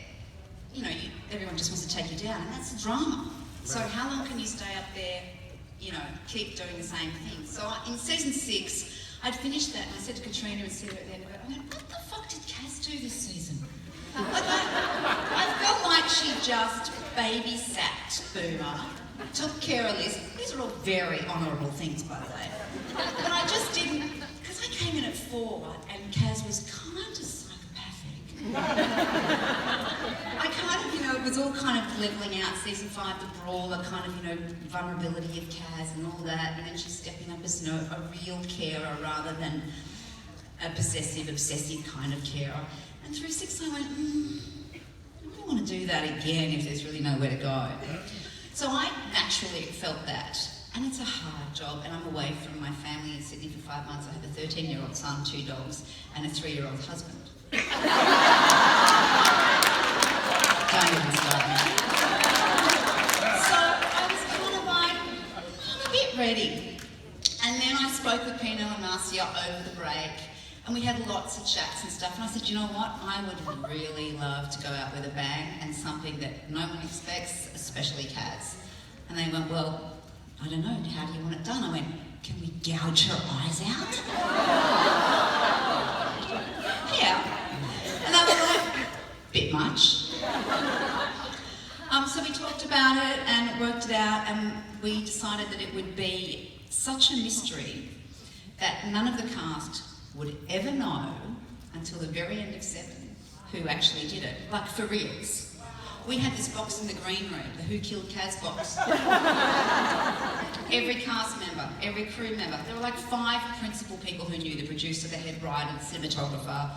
you know, everyone just wants to take you down, and that's the drama. So how long can you stay up there, you know, keep doing the same thing? So in season 6, I'd finished that, and I said to Katrina and Sarah at the end of it, I went, what the fuck did Kaz do this season? Like, I felt like she just babysat Boomer, took care of Liz. These are all very honourable things, by the way. But I just didn't, because I came in at 4, and Kaz was kind of psychopathic. I kind of, you know, it was all kind of levelling out. Season 5, the brawl, the kind of, you know, vulnerability of Kaz and all that, and then she's stepping up as, you know, a real carer rather than a possessive, obsessive kind of carer. And through 6, I went, I don't want to do that again if there's really nowhere to go. So I naturally felt that. And it's a hard job, and I'm away from my family in Sydney for 5 months. I have a 13-year-old son, 2 dogs, and a 3-year-old husband. Don't even start me. So I was kind of like, I'm a bit ready. And then I spoke with Pino and Marcia over the break, and we had lots of chats and stuff, and I said, you know what, I would really love to go out with a bang and something that no one expects, especially Kaz. And they went, well, I don't know, how do you want it done? I went, can we gouge her eyes out? Yeah. And they were like, bit much. So we talked about it and worked it out, and we decided that it would be such a mystery that none of the cast would ever know until the very end of 7 who actually did it, like for reals. We had this box in the green room, the Who Killed Kaz box. Every cast member, every crew member, there were like 5 principal people who knew, the producer, the head writer, the cinematographer,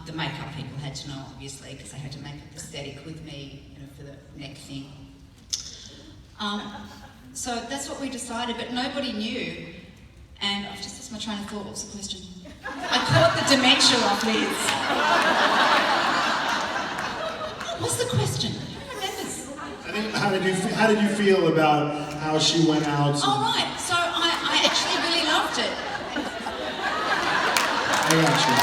the makeup people had to know, obviously, because they had to make it aesthetic with me, you know, for the neck thing. So that's what we decided, but nobody knew. And I've just lost my train of thought. What was the question? I caught the dementia off Liz. What's the question? Who remembers? I think, how did you feel about how she went out? Oh, right. So I actually really loved it. I got you.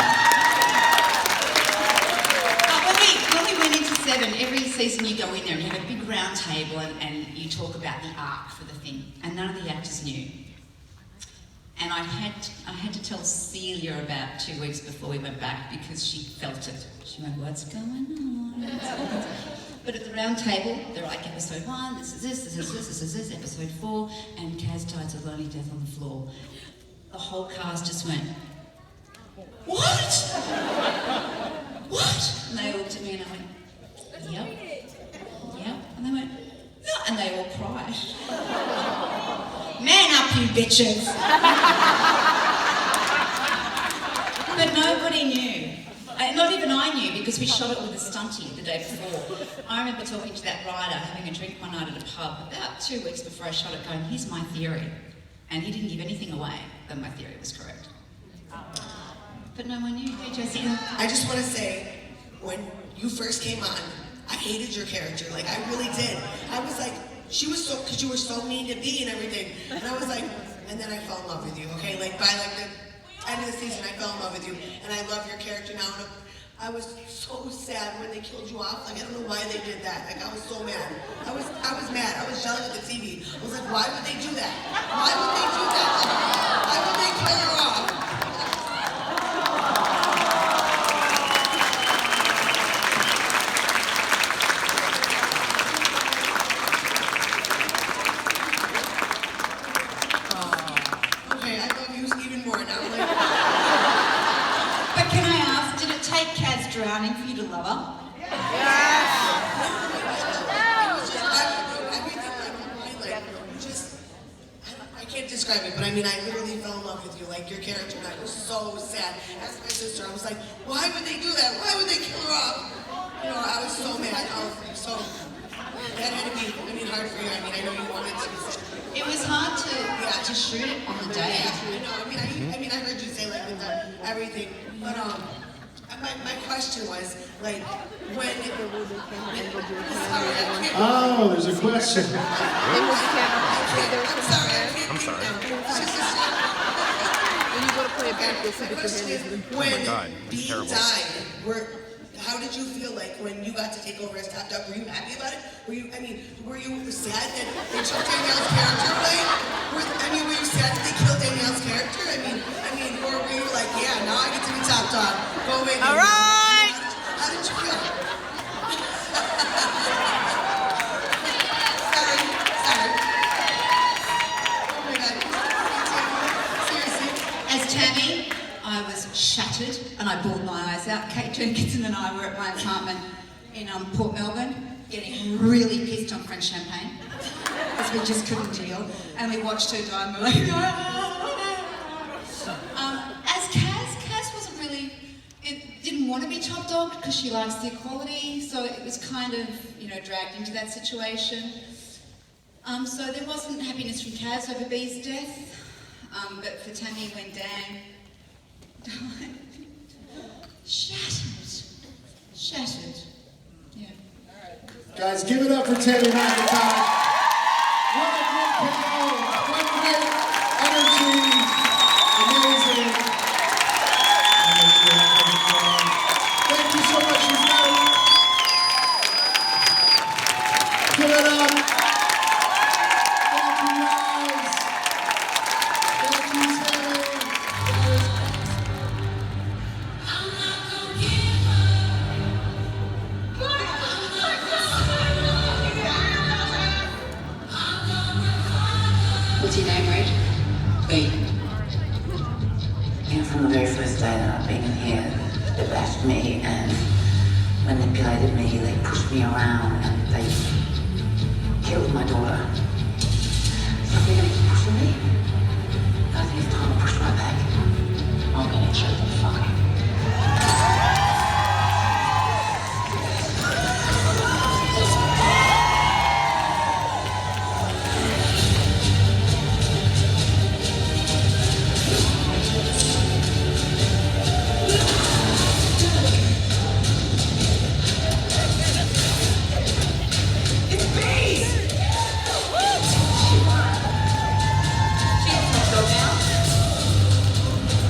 When we went into 7, every season you go in there and you have a big round table and you talk about the arc for the thing, and none of the actors knew. And I had to tell Celia about 2 weeks before we went back because she felt it. She went, what's going on? But at the round table, they're like, episode 1, this is this, this is this, this is this, episode 4, and Kaz dies a lonely death on the floor. The whole cast just went, what? What? And they all looked at me and I went, yep. Yep. And they went, no. And they all cried. Man up, you bitches! But nobody knew. Not even I knew, because we shot it with a stuntie the day before. I remember talking to that writer, having a drink one night at a pub, about 2 weeks before I shot it, going, here's my theory. And he didn't give anything away, that my theory was correct. But no one knew. Hey, Jessie. I just want to say, when you first came on, I hated your character. Like, I really did. I was like, she was so, because you were so mean to B and everything. And I was like, and then I fell in love with you, okay? Like, by like the end of the season, I fell in love with you. And I love your character now. And I was so sad when they killed you off. Like, I don't know why they did that. Like, I was so mad. I was mad. I was yelling at the TV. I was like, why would they do that? Why would they do that? Why would describe it, but I mean, I literally fell in love with you. Like, your character and I was so sad. As my sister, I was like, why would they do that? Why would they kill her off? You know, I was so mad. So that had to be, I mean, hard for you. I mean, I know you wanted to. It was hard to shoot it on the day. Yeah, I know. I mean, I heard you say like with everything, but my question was like when. Oh, there's a question. I'm sorry. When you go to play it back, you'll see that your hand is moving. Oh my God, that's terrible. Died, how did you feel like when you got to take over as top dog? Were you happy about it? Were you sad that they took Danielle's character away? Were you sad that they killed Danielle's character? I mean, or were you like, yeah, now I get to be top dog. Go away. All right. How did you feel? As Tammy, I was shattered and I bawled my eyes out. Kate Jenkinson and I were at my apartment in Port Melbourne, getting really pissed on French champagne because we just couldn't deal. And we watched her die and we're like, as Kaz wasn't really, didn't want to be top dog because she likes the equality, so it was kind of, dragged into that situation. So there wasn't happiness from Kaz over Bee's death. But for Tammy, when Dan died, shattered. Yeah. Guys, give it up for Tammy McIntyre. What a great panel! What great energy! Amazing. Thank you so much, you guys. Give it up. Thank you, guys. Thank you, Tammy. What's your name, Red? B. From the very first day that I've been in here, they bashed me and manipulated me, they pushed me around and they killed my daughter. So they're going to keep pushing me. I think it's time to push right back. I'm going to shoot the fucking.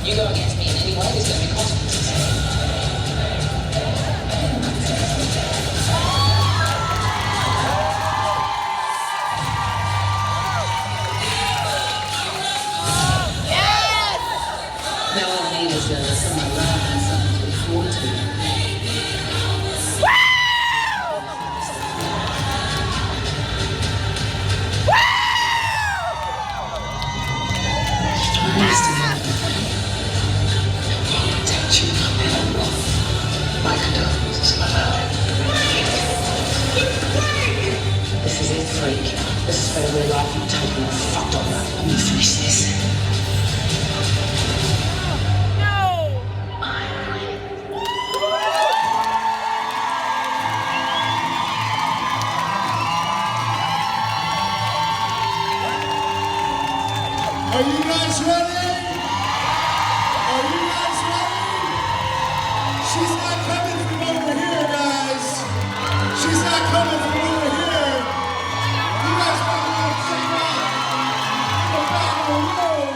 You go against me in any way, there's going to be consequences. Now all I need is someone love and someone to look forward to. This is it, freak. This is where we're life and taking a fucked up. Let me finish this. Are you guys ready? Are you guys ready? She's not coming from over here, guys. She's not coming from over here. You guys want to know check out the back of the room.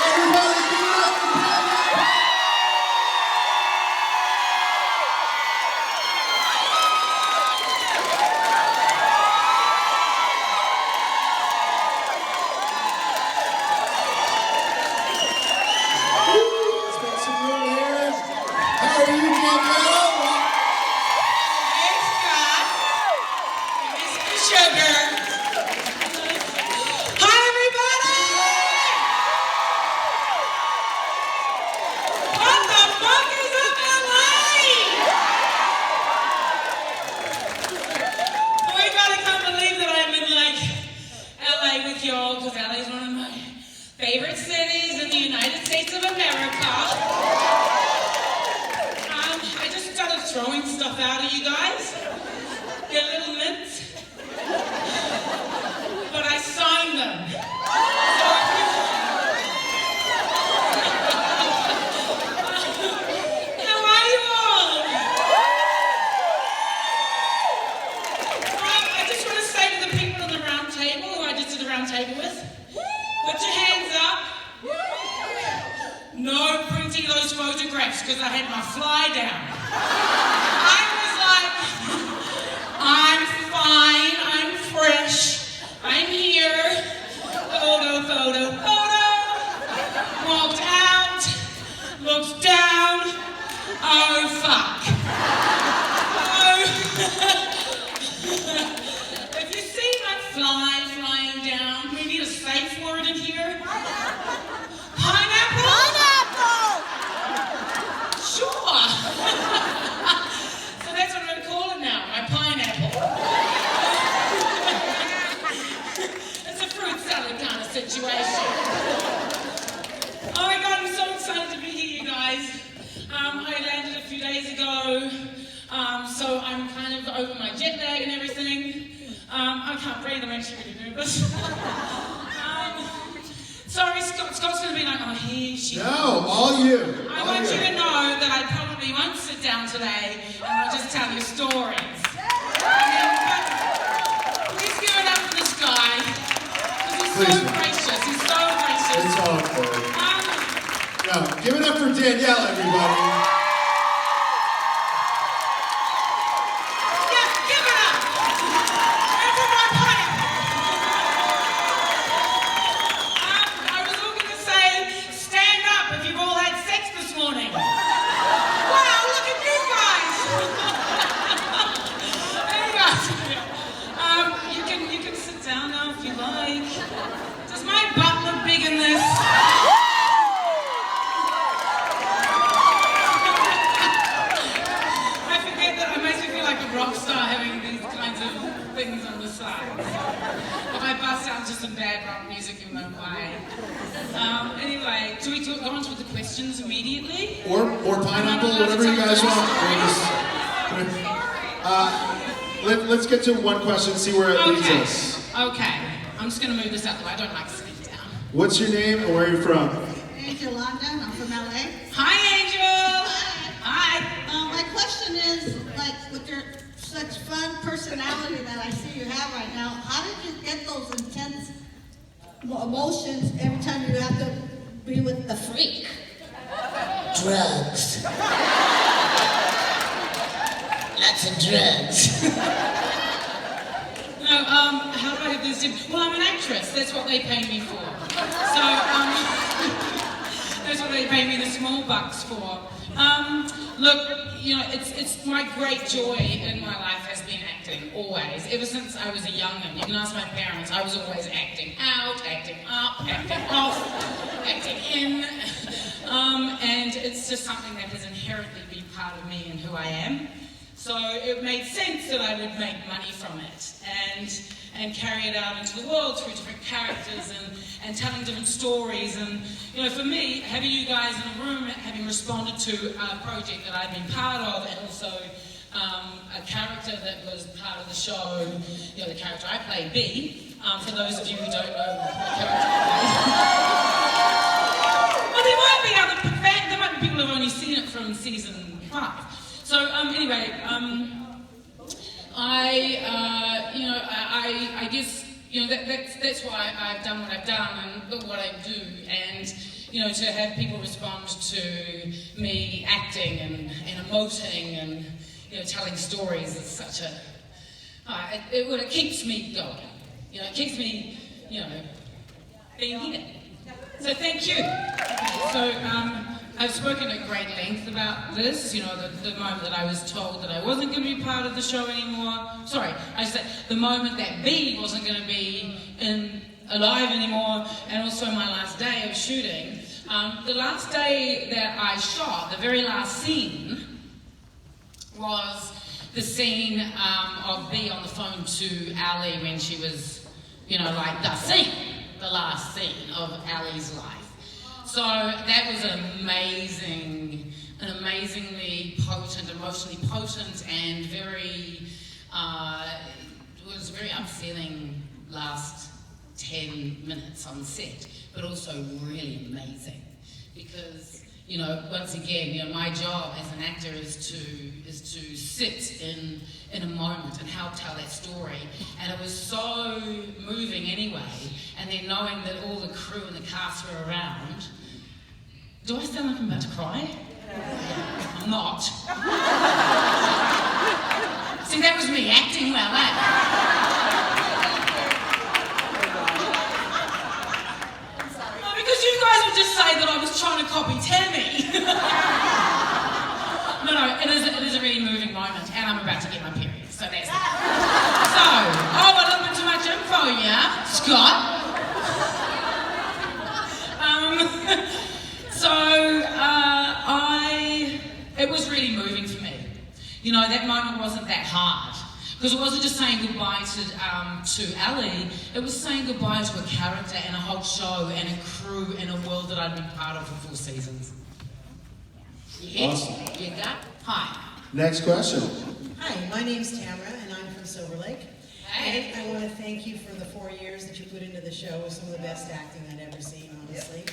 Everybody give it up for Tammy. Let's make some room here. How are you, Danielle? stuff out of you guys. Get a little mints. But I signed them. So how are you all? I just want to say to the people on the round table, who I just did the round table with, put your hands up. No printing those photographs because I had my fly down. I was like, I'm fine, I'm fresh, I'm here. Photo, photo, photo. Walked out, looked down. Oh, fuck. Oh. If you see that fly flying down, we need a safe word in here. Pineapple? Pineapple! Sure. So that's what I'm going to call it now, my pineapple. It's a fruit salad kind of situation. Oh my God, I'm so excited to be here, you guys. I landed a few days ago, so I'm kind of over my jet lag and everything. I can't breathe, I'm actually really nervous. Sorry, Scott's going to be like, oh, here she No, all you. I want you to know that I probably won't sit down today and I'll just tell you stories. Please give it up for this guy, because he's so gracious, he's so gracious. It's all good. No, give it up for Danielle, everybody. Anyway, do we go on to the questions immediately? Or pineapple, whatever you guys want. Let's get to one question, see where it leads us. Okay, I'm just going to move this out the way. I don't like sitting down. What's your name and where are you from? Angel London, I'm from L.A. Hi, Angel! Hi. My question is, like, with your such fun personality that I see you have right now, how did you get those intense emotions every time you have to be with the freak? Drugs. Lots of drugs. No, how do I have this? Well, I'm an actress. That's what they pay me for. So, that's what they pay me the small bucks for. Look, you know, it's my great joy in my life has been acting, always. Ever since I was a young'un. You can ask my parents, I was always acting out, acting up, acting off, acting in. And it's just something that has inherently been part of me and who I am. So it made sense that I would make money from it and carry it out into the world through different characters and telling different stories. And, you know, for me, having you guys in a room, having responded to a project that I've been part of, and also a character that was part of the show, you know, the character I play, B, for those of you who don't know what character I play. Well, there might be people who have only seen it from season 5. So anyway, I guess, you know, that's why I've done what I've done and what I do, and, you know, to have people respond to me acting and emoting and, you know, telling stories is such a, it keeps me going, you know, it keeps me, you know, being here. So thank you. So I've spoken at great length about this, you know, the moment that I was told that I wasn't going to be part of the show anymore. Sorry, I said the moment that B wasn't going to be alive anymore, and also my last day of shooting. The last day that I shot, the very last scene, was the scene of B on the phone to Ali when she was, you know, like the last scene of Ali's life. So that was an amazing an amazingly potent, emotionally potent, and very, it was a very upsetting last 10 minutes on set, but also really amazing. Because, you know, once again, you know, my job as an actor is to sit in a moment and help tell that story. And it was so moving anyway, and then knowing that all the crew and the cast were around. Do I sound like I'm about to cry? I'm not. See, that was me acting well, because you guys would just say that I was trying to copy Tammy. No, it is a really moving moment, and I'm about to get my period, so there's that. So, a little bit too much info, yeah? Scott? It was really moving for me. You know, that moment wasn't that hard. Because it wasn't just saying goodbye to Ali, it was saying goodbye to a character and a whole show and a crew and a world that I'd been part of for 4 seasons. Awesome. You got? Hi. Next question. Hi, my name's Tamara, and I'm from Silver Lake. Hey. And I want to thank you for the 4 years that you put into the show. It was some of the best acting I'd ever seen, honestly.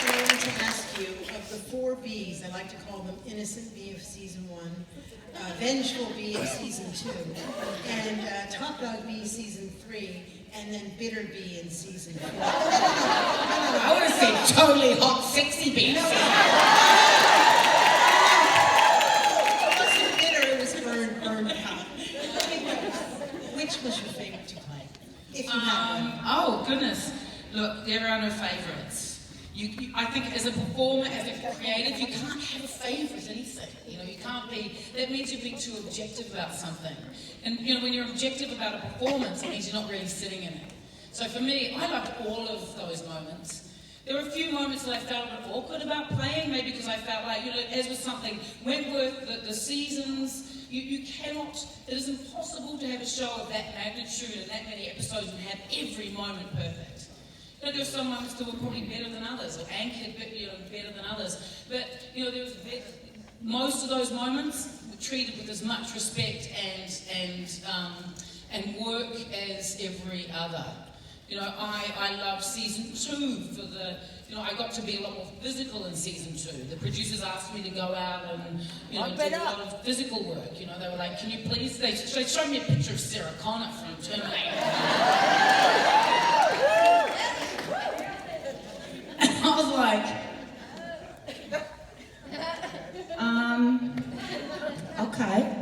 And I want to ask you, of the 4 Bs, I like to call them Innocent B of Season 1, Vengeful B of Season 2, and Top Dog B Season 3, and then Bitter B in Season 4. I want to say totally hot, sexy B. Which was your favorite to play? If you had one. Oh, goodness. Look, there are no favourites. I think as a performer, as a creative, you can't have a favourite anything. You know, you can't be, that means you're being too objective about something. And, you know, when you're objective about a performance, it means you're not really sitting in it. So for me, I loved all of those moments. There were a few moments that I felt a bit awkward about playing, maybe because I felt like, you know, as with something, Wentworth, the seasons, you cannot, it is impossible to have a show of that magnitude and that many episodes and have every moment perfect. You know, there were some moments that were probably better than others, or anchored better than others. But, you know, most of those moments were treated with as much respect and work as every other. You know, I loved Season 2 for the, you know, I got to be a lot more physical in Season 2. The producers asked me to go out and, you know, do a lot of physical work. You know, they were like, can you please, they showed me a picture of Sarah Connor from Terminator. And I was like, okay.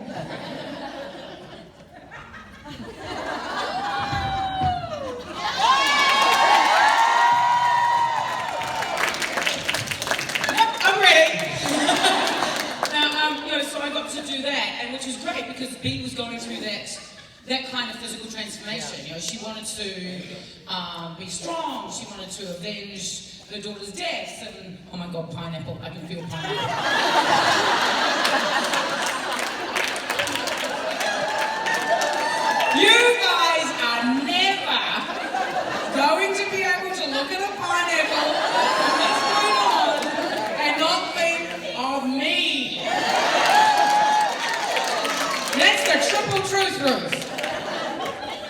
Which was great because Bea was going through that kind of physical transformation. You know, she wanted to be strong. She wanted to avenge her daughter's death. And oh my God, pineapple! I can feel pineapple. You guys are never going to be able to look at a pineapple from this point on and not think of me. That's the triple truth, Ruth.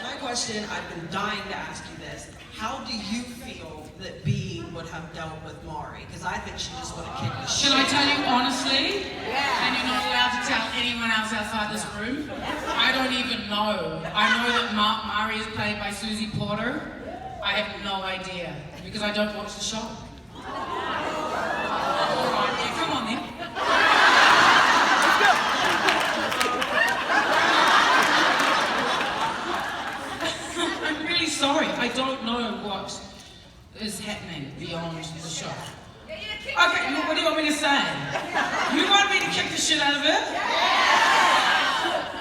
My question, I've been dying to ask you this. How do you feel that Bea would have dealt with Mari? Because I think she just would have kicked the shit. Can I tell you honestly? Yeah. And you're not allowed to tell anyone else outside this room? I don't even know. I know that Mari is played by Susie Porter. I have no idea because I don't watch the show. All right, yeah, come on then. Sorry, I don't know what is happening beyond the show. Okay, what do you want me to say? You want me to kick the shit out of her?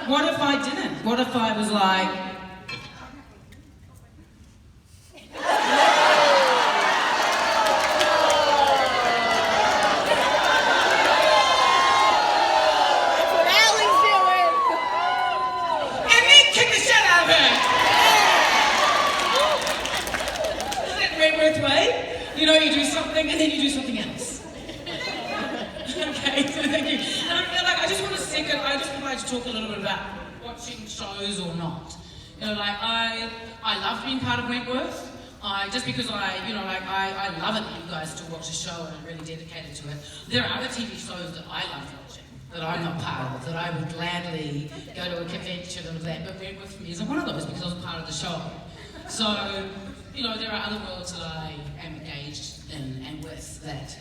What if I didn't? What if I was like... That's what Allie's doing! And then kick the shit out of her! Wentworth way, you know, you do something and then you do something else. talk a little bit about watching shows or not. You know, like I love being part of Wentworth. Just because I love it that you guys still watch the show and are really dedicated to it. There are other TV shows that I love watching, that I'm not part of, that I would gladly go to a convention and that, but Wentworth for me isn't one of those because I was part of the show. So, you know, there are other worlds that I am engaged in and with that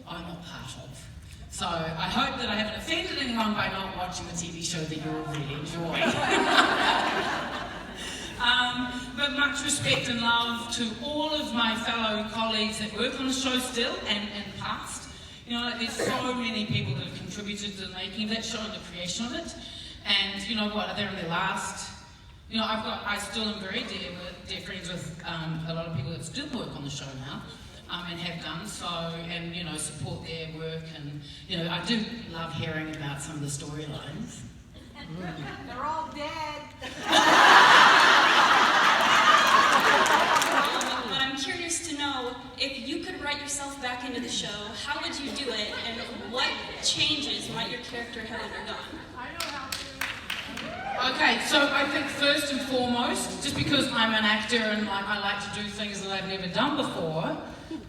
I'm not part of. So I hope that I haven't offended anyone by not watching a TV show that you all really enjoy. But much respect and love to all of my fellow colleagues that work on the show still and in the past. You know, like, there's so many people that have contributed to the making of that show and the creation of it. And you know what, they're in their last. You know, I still am very dear friends with a lot of people that still work on the show now. And have done so, and you know, support their work, and you know, I do love hearing about some of the storylines. They're all dead. But I'm curious to know, if you could write yourself back into the show, how would you do it, and what changes might your character have undergone? Okay, so I think first and foremost, just because I'm an actor and I like to do things that I've never done before,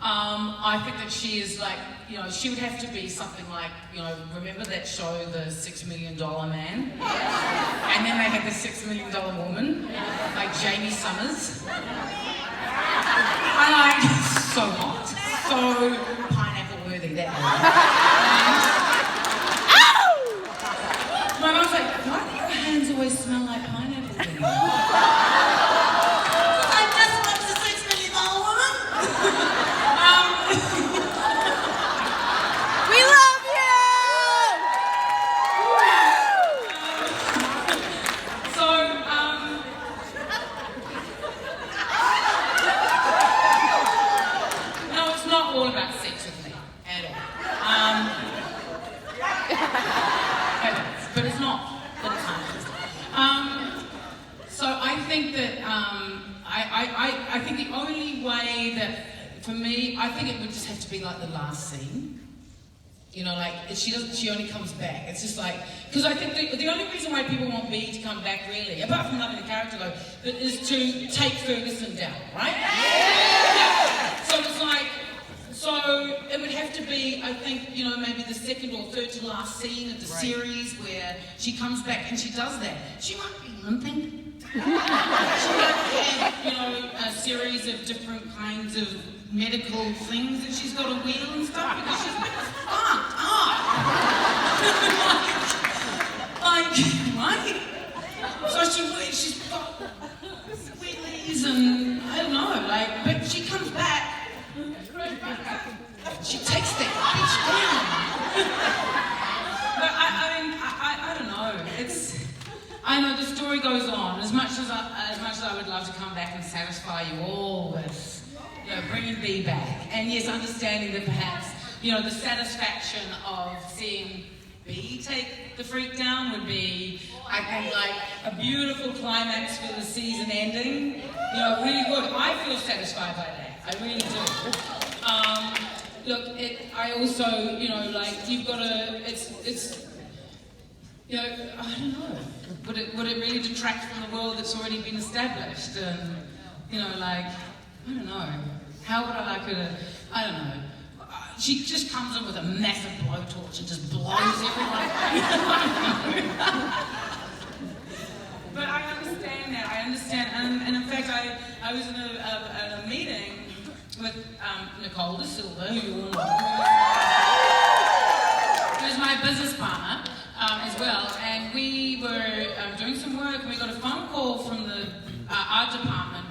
I think that she is like, you know, she would have to be something like, you know, remember that show, The $6 Million Man? And then they had The $6 Million Woman, like Jamie Summers. I like, so hot, so pineapple worthy, that one. My mum's like, why do your hands always smell like pineapple to me? I just watched The $6 Million Woman. We love you! So, no, it's not all about sex with me at all. But it's not. But it's not. So I think that I think the only way that, for me, I think it would just have to be like the last scene. You know, like she only comes back. It's just like, because I think the only reason why people want B to come back, really, apart from loving the character though, but is to take Ferguson down, right? Yeah. So it's like, so it would have to be, I think, you know, maybe the second or third to last scene of the series where she comes back and she does that. She might be limping. She might have, you know, a series of different kinds of medical things that she's got a wheel and stuff because she's fucked up. Like, right? So she's got wheelies and I don't know, like, but she comes back. She takes that bitch down. But I don't know. I know the story goes on. As much as I would love to come back and satisfy you all with, you know, bringing B back, and yes, understanding that perhaps, you know, the satisfaction of seeing B take the freak down would be, I think, like a beautiful climax for the season ending. You know, really good. I feel satisfied by that. I really do. Look, I also, you know, like, you've got to, it's, you know, I don't know. Would it really detract from the world that's already been established? And, you know, like, I don't know. How would I like her to, I don't know. She just comes in with a massive blowtorch and just blows everyone away. But I understand that, I understand. And in fact, I was in a meeting with Nicole De Silva, who you all know, who's my business partner as well, and we were doing some work, and we got a phone call from the art department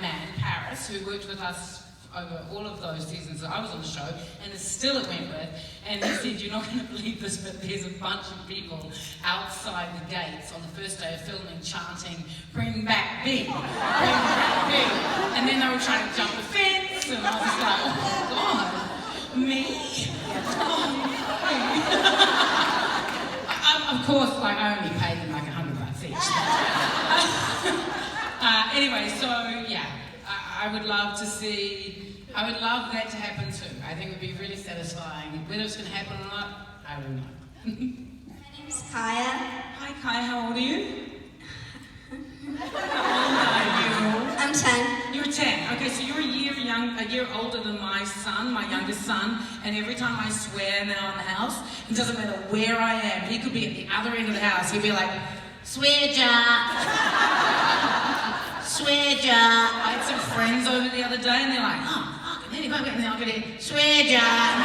man, Paris, who worked with us over all of those seasons that I was on the show, and is still at Wentworth, and he said, you're not going to believe this, but there's a bunch of people outside the gates on the first day of filming chanting, bring back B, bring back B. And then they were trying to jump the fence, and I was like, oh God, me? Oh, no. Of course, like, I only paid them like $100 each. Anyway, so yeah, I would love to see, I would love that to happen too. I think it would be really satisfying. Whether it's going to happen or not, I don't know. My name is Kaya. Hi, Kai, how old are you? How old are you? I'm 10. You're 10. Okay, so you're a year older than my son, my youngest son, and every time I swear now in the house, it doesn't matter where I am, he could be at the other end of the house, he'll be like, swear jar. Swear jar. I had some friends over the other day and they're like, oh, fuck, and then if I get in there, I'll get it, swear jar.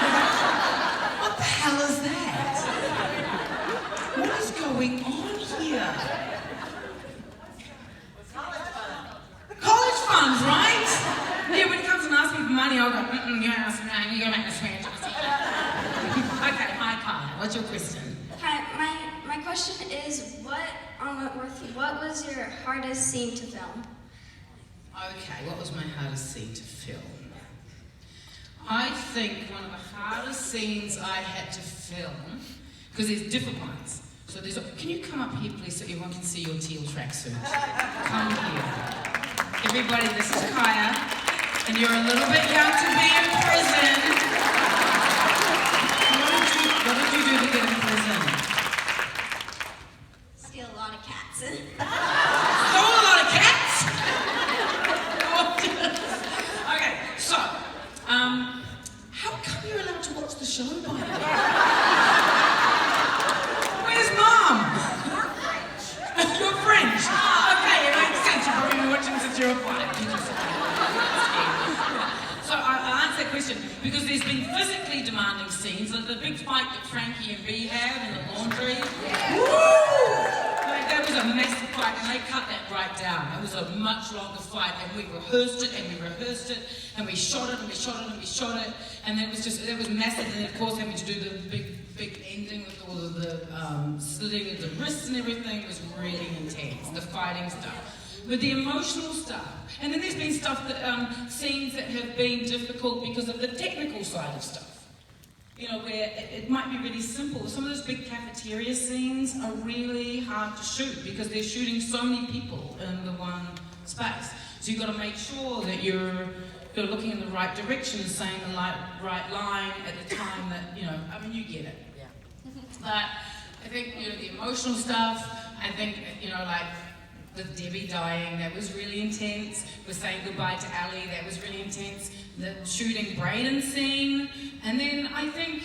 What the hell is that? What is going on here? College funds, right? Yeah, when it comes and asking for money, I'll go, you don't ask me, you go make the swear jar. Okay, hi Kyle, what's your question? Hi, my question is, what was your hardest scene to film? Okay, what was my hardest scene to film? I think one of the hardest scenes I had to film, because there's different ones. So can you come up here please so everyone can see your teal tracksuit? Come here. Everybody, this is Kaya, and you're a little bit young to be in prison. What did you do to get in prison? Steal a lot of cats. Stole a lot of cats? Okay, so, how come you're allowed to watch the show, by the way? Where's Mom? You're French. Okay, it makes sense. You've probably been watching since you were 5. So I'll answer that question because there's been physically demanding scenes, like the big fight that Frankie and Bea had in the laundry. Woo! Like, that was a massive fight, and they cut that right down. It was a much longer fight, and we rehearsed it, and we rehearsed it, and we shot it, and we shot it, and we shot it, and it was massive. And of course, having to do the big ending with all of the slitting of the wrists and everything was really intense. The fighting stuff. But the emotional stuff, and then there's been stuff that, scenes that have been difficult because of the technical side of stuff. You know, where it might be really simple. Some of those big cafeteria scenes are really hard to shoot because they're shooting so many people in the one space. So you've got to make sure that you're looking in the right direction and saying the right line at the time that, you know, I mean, you get it. Yeah. But I think, you know, the emotional stuff, I think, you know, like, with Debbie dying, that was really intense. With saying goodbye to Ali, that was really intense. The shooting Braden scene, and then I think,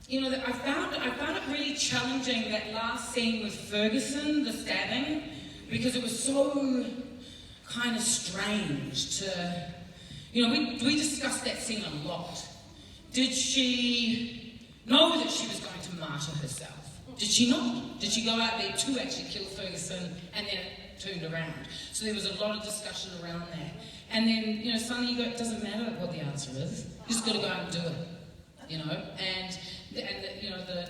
you know, I found it really challenging that last scene with Ferguson, the stabbing, because it was so kind of strange to, you know, we discussed that scene a lot. Did she know that she was going to martyr herself? Did she not? Did she go out there to actually kill Ferguson and then it turned around? So there was a lot of discussion around that. And then, you know, suddenly it doesn't matter what the answer is. You just got to go out and do it, you know? And you know, the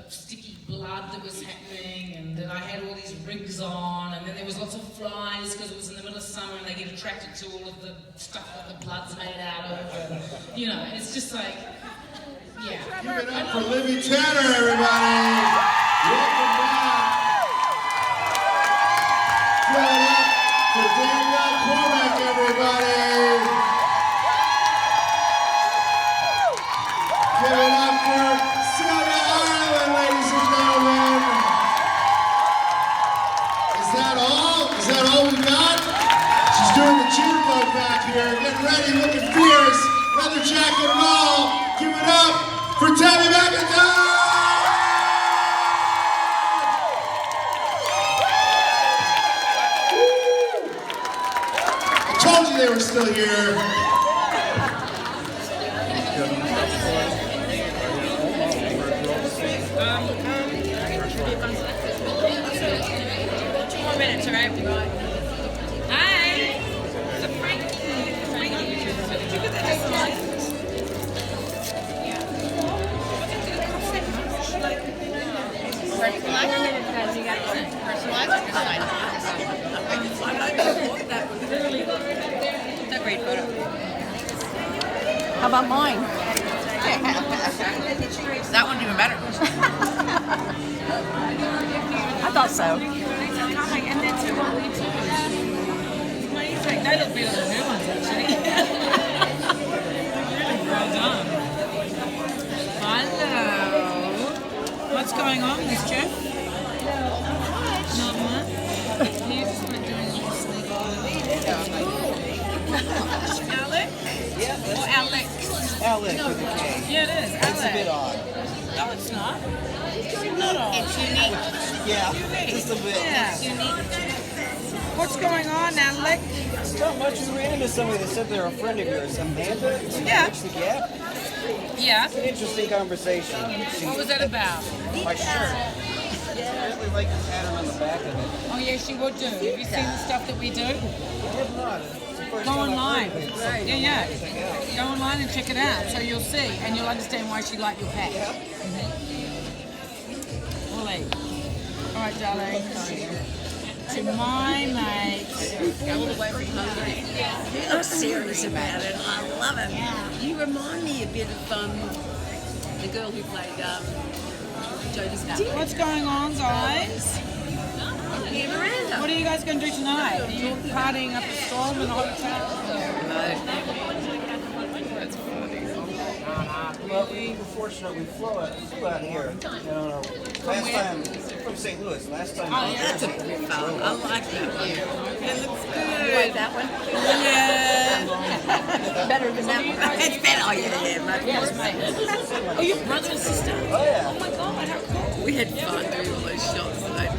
sticky blood that was happening, and that I had all these rigs on, and then there was lots of flies because it was in the middle of summer and they get attracted to all of the stuff that the blood's made out of. And, you know, it's just like, yeah. Give it up for Libby Tanner, everybody. Welcome back. Give it up for Danielle Cormack, everybody. Give it up for Celia Ireland, ladies and gentlemen. Is that all? Is that all we got? She's doing the jukebox back here, getting ready, looking fierce, leather jacket and all. Give it up for Tammy McIntyre! I told you they were still here. 2 more minutes, all right? Hi! It's a Frankie. It's a great photo. How about mine? That one's even better. I thought so. And then two only two. Amazing. They look better than her ones, actually. Really well done. Hello. What's going on, Miss Jeff? Not much. You just been doing all this Alec? Or Alex? Alec with a K. Yeah, it is. Alex. It's a bit odd. No, it's not. It's not odd. It's unique. Yeah, Unique. just a bit. Yeah. Unique. What's going on, Alec? Not much. We ran into somebody that said they're a friend of yours. Amanda? Yeah. Bridge the Gap? Yeah. It's an interesting conversation. What was that about? My shirt. I really like the pattern on the back of it. Oh, yes, you would do. Have you seen the stuff that we do? I have not. It's the first Go time I've online. heard of it. Yeah. Go online and check it out, so you'll see, and you'll understand why she liked your hat. Ollie. All right, darling. To my mate. All the way from Hungary. You look serious about it. I love it. You remind me a bit of the girl who played Jodie Stark. What's going on, guys? Yeah, Miranda. What are you guys going to do tonight? Are you partying up a storm in the hotel? Well, we were fortunate. We flew out here. Last time from St. Louis. Last time. Oh, that's a good fun. I like that one. It looks good. You like that one? Yeah. Better than that one. It's better. Oh, yeah. Yes, mate. Oh, your brother and sister? Oh, yeah. Oh, my God. How cool. We had fun doing all those shots today.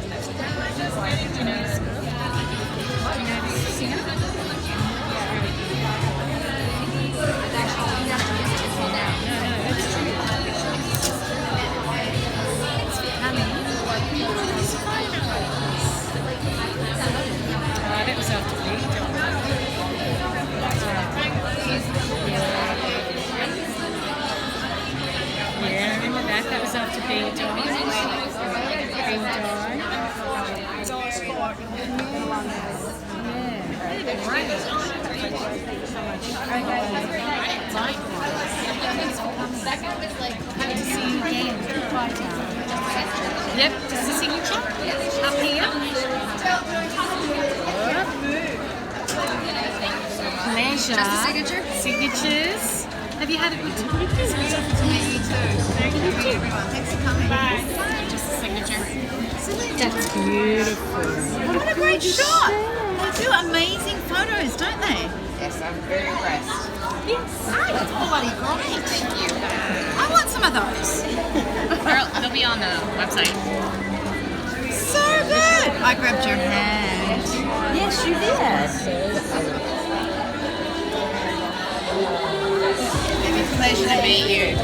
That was after me. Yeah, remember that? That was after being done. Being done. Happy to see you again. Yep, just a signature up here. Pleasure. Just a signature? Signatures. Have you had a good time? Me too. Thank you, everyone. Thanks for coming. Bye. Just a signature. That's beautiful. What a great shot! They do amazing photos, don't they? Yes, I'm very impressed. Yes. That's bloody great. Thank you. I want some of those. They'll be on the website. So good. I grabbed your hand. Yes, you did. It's a pleasure to meet you.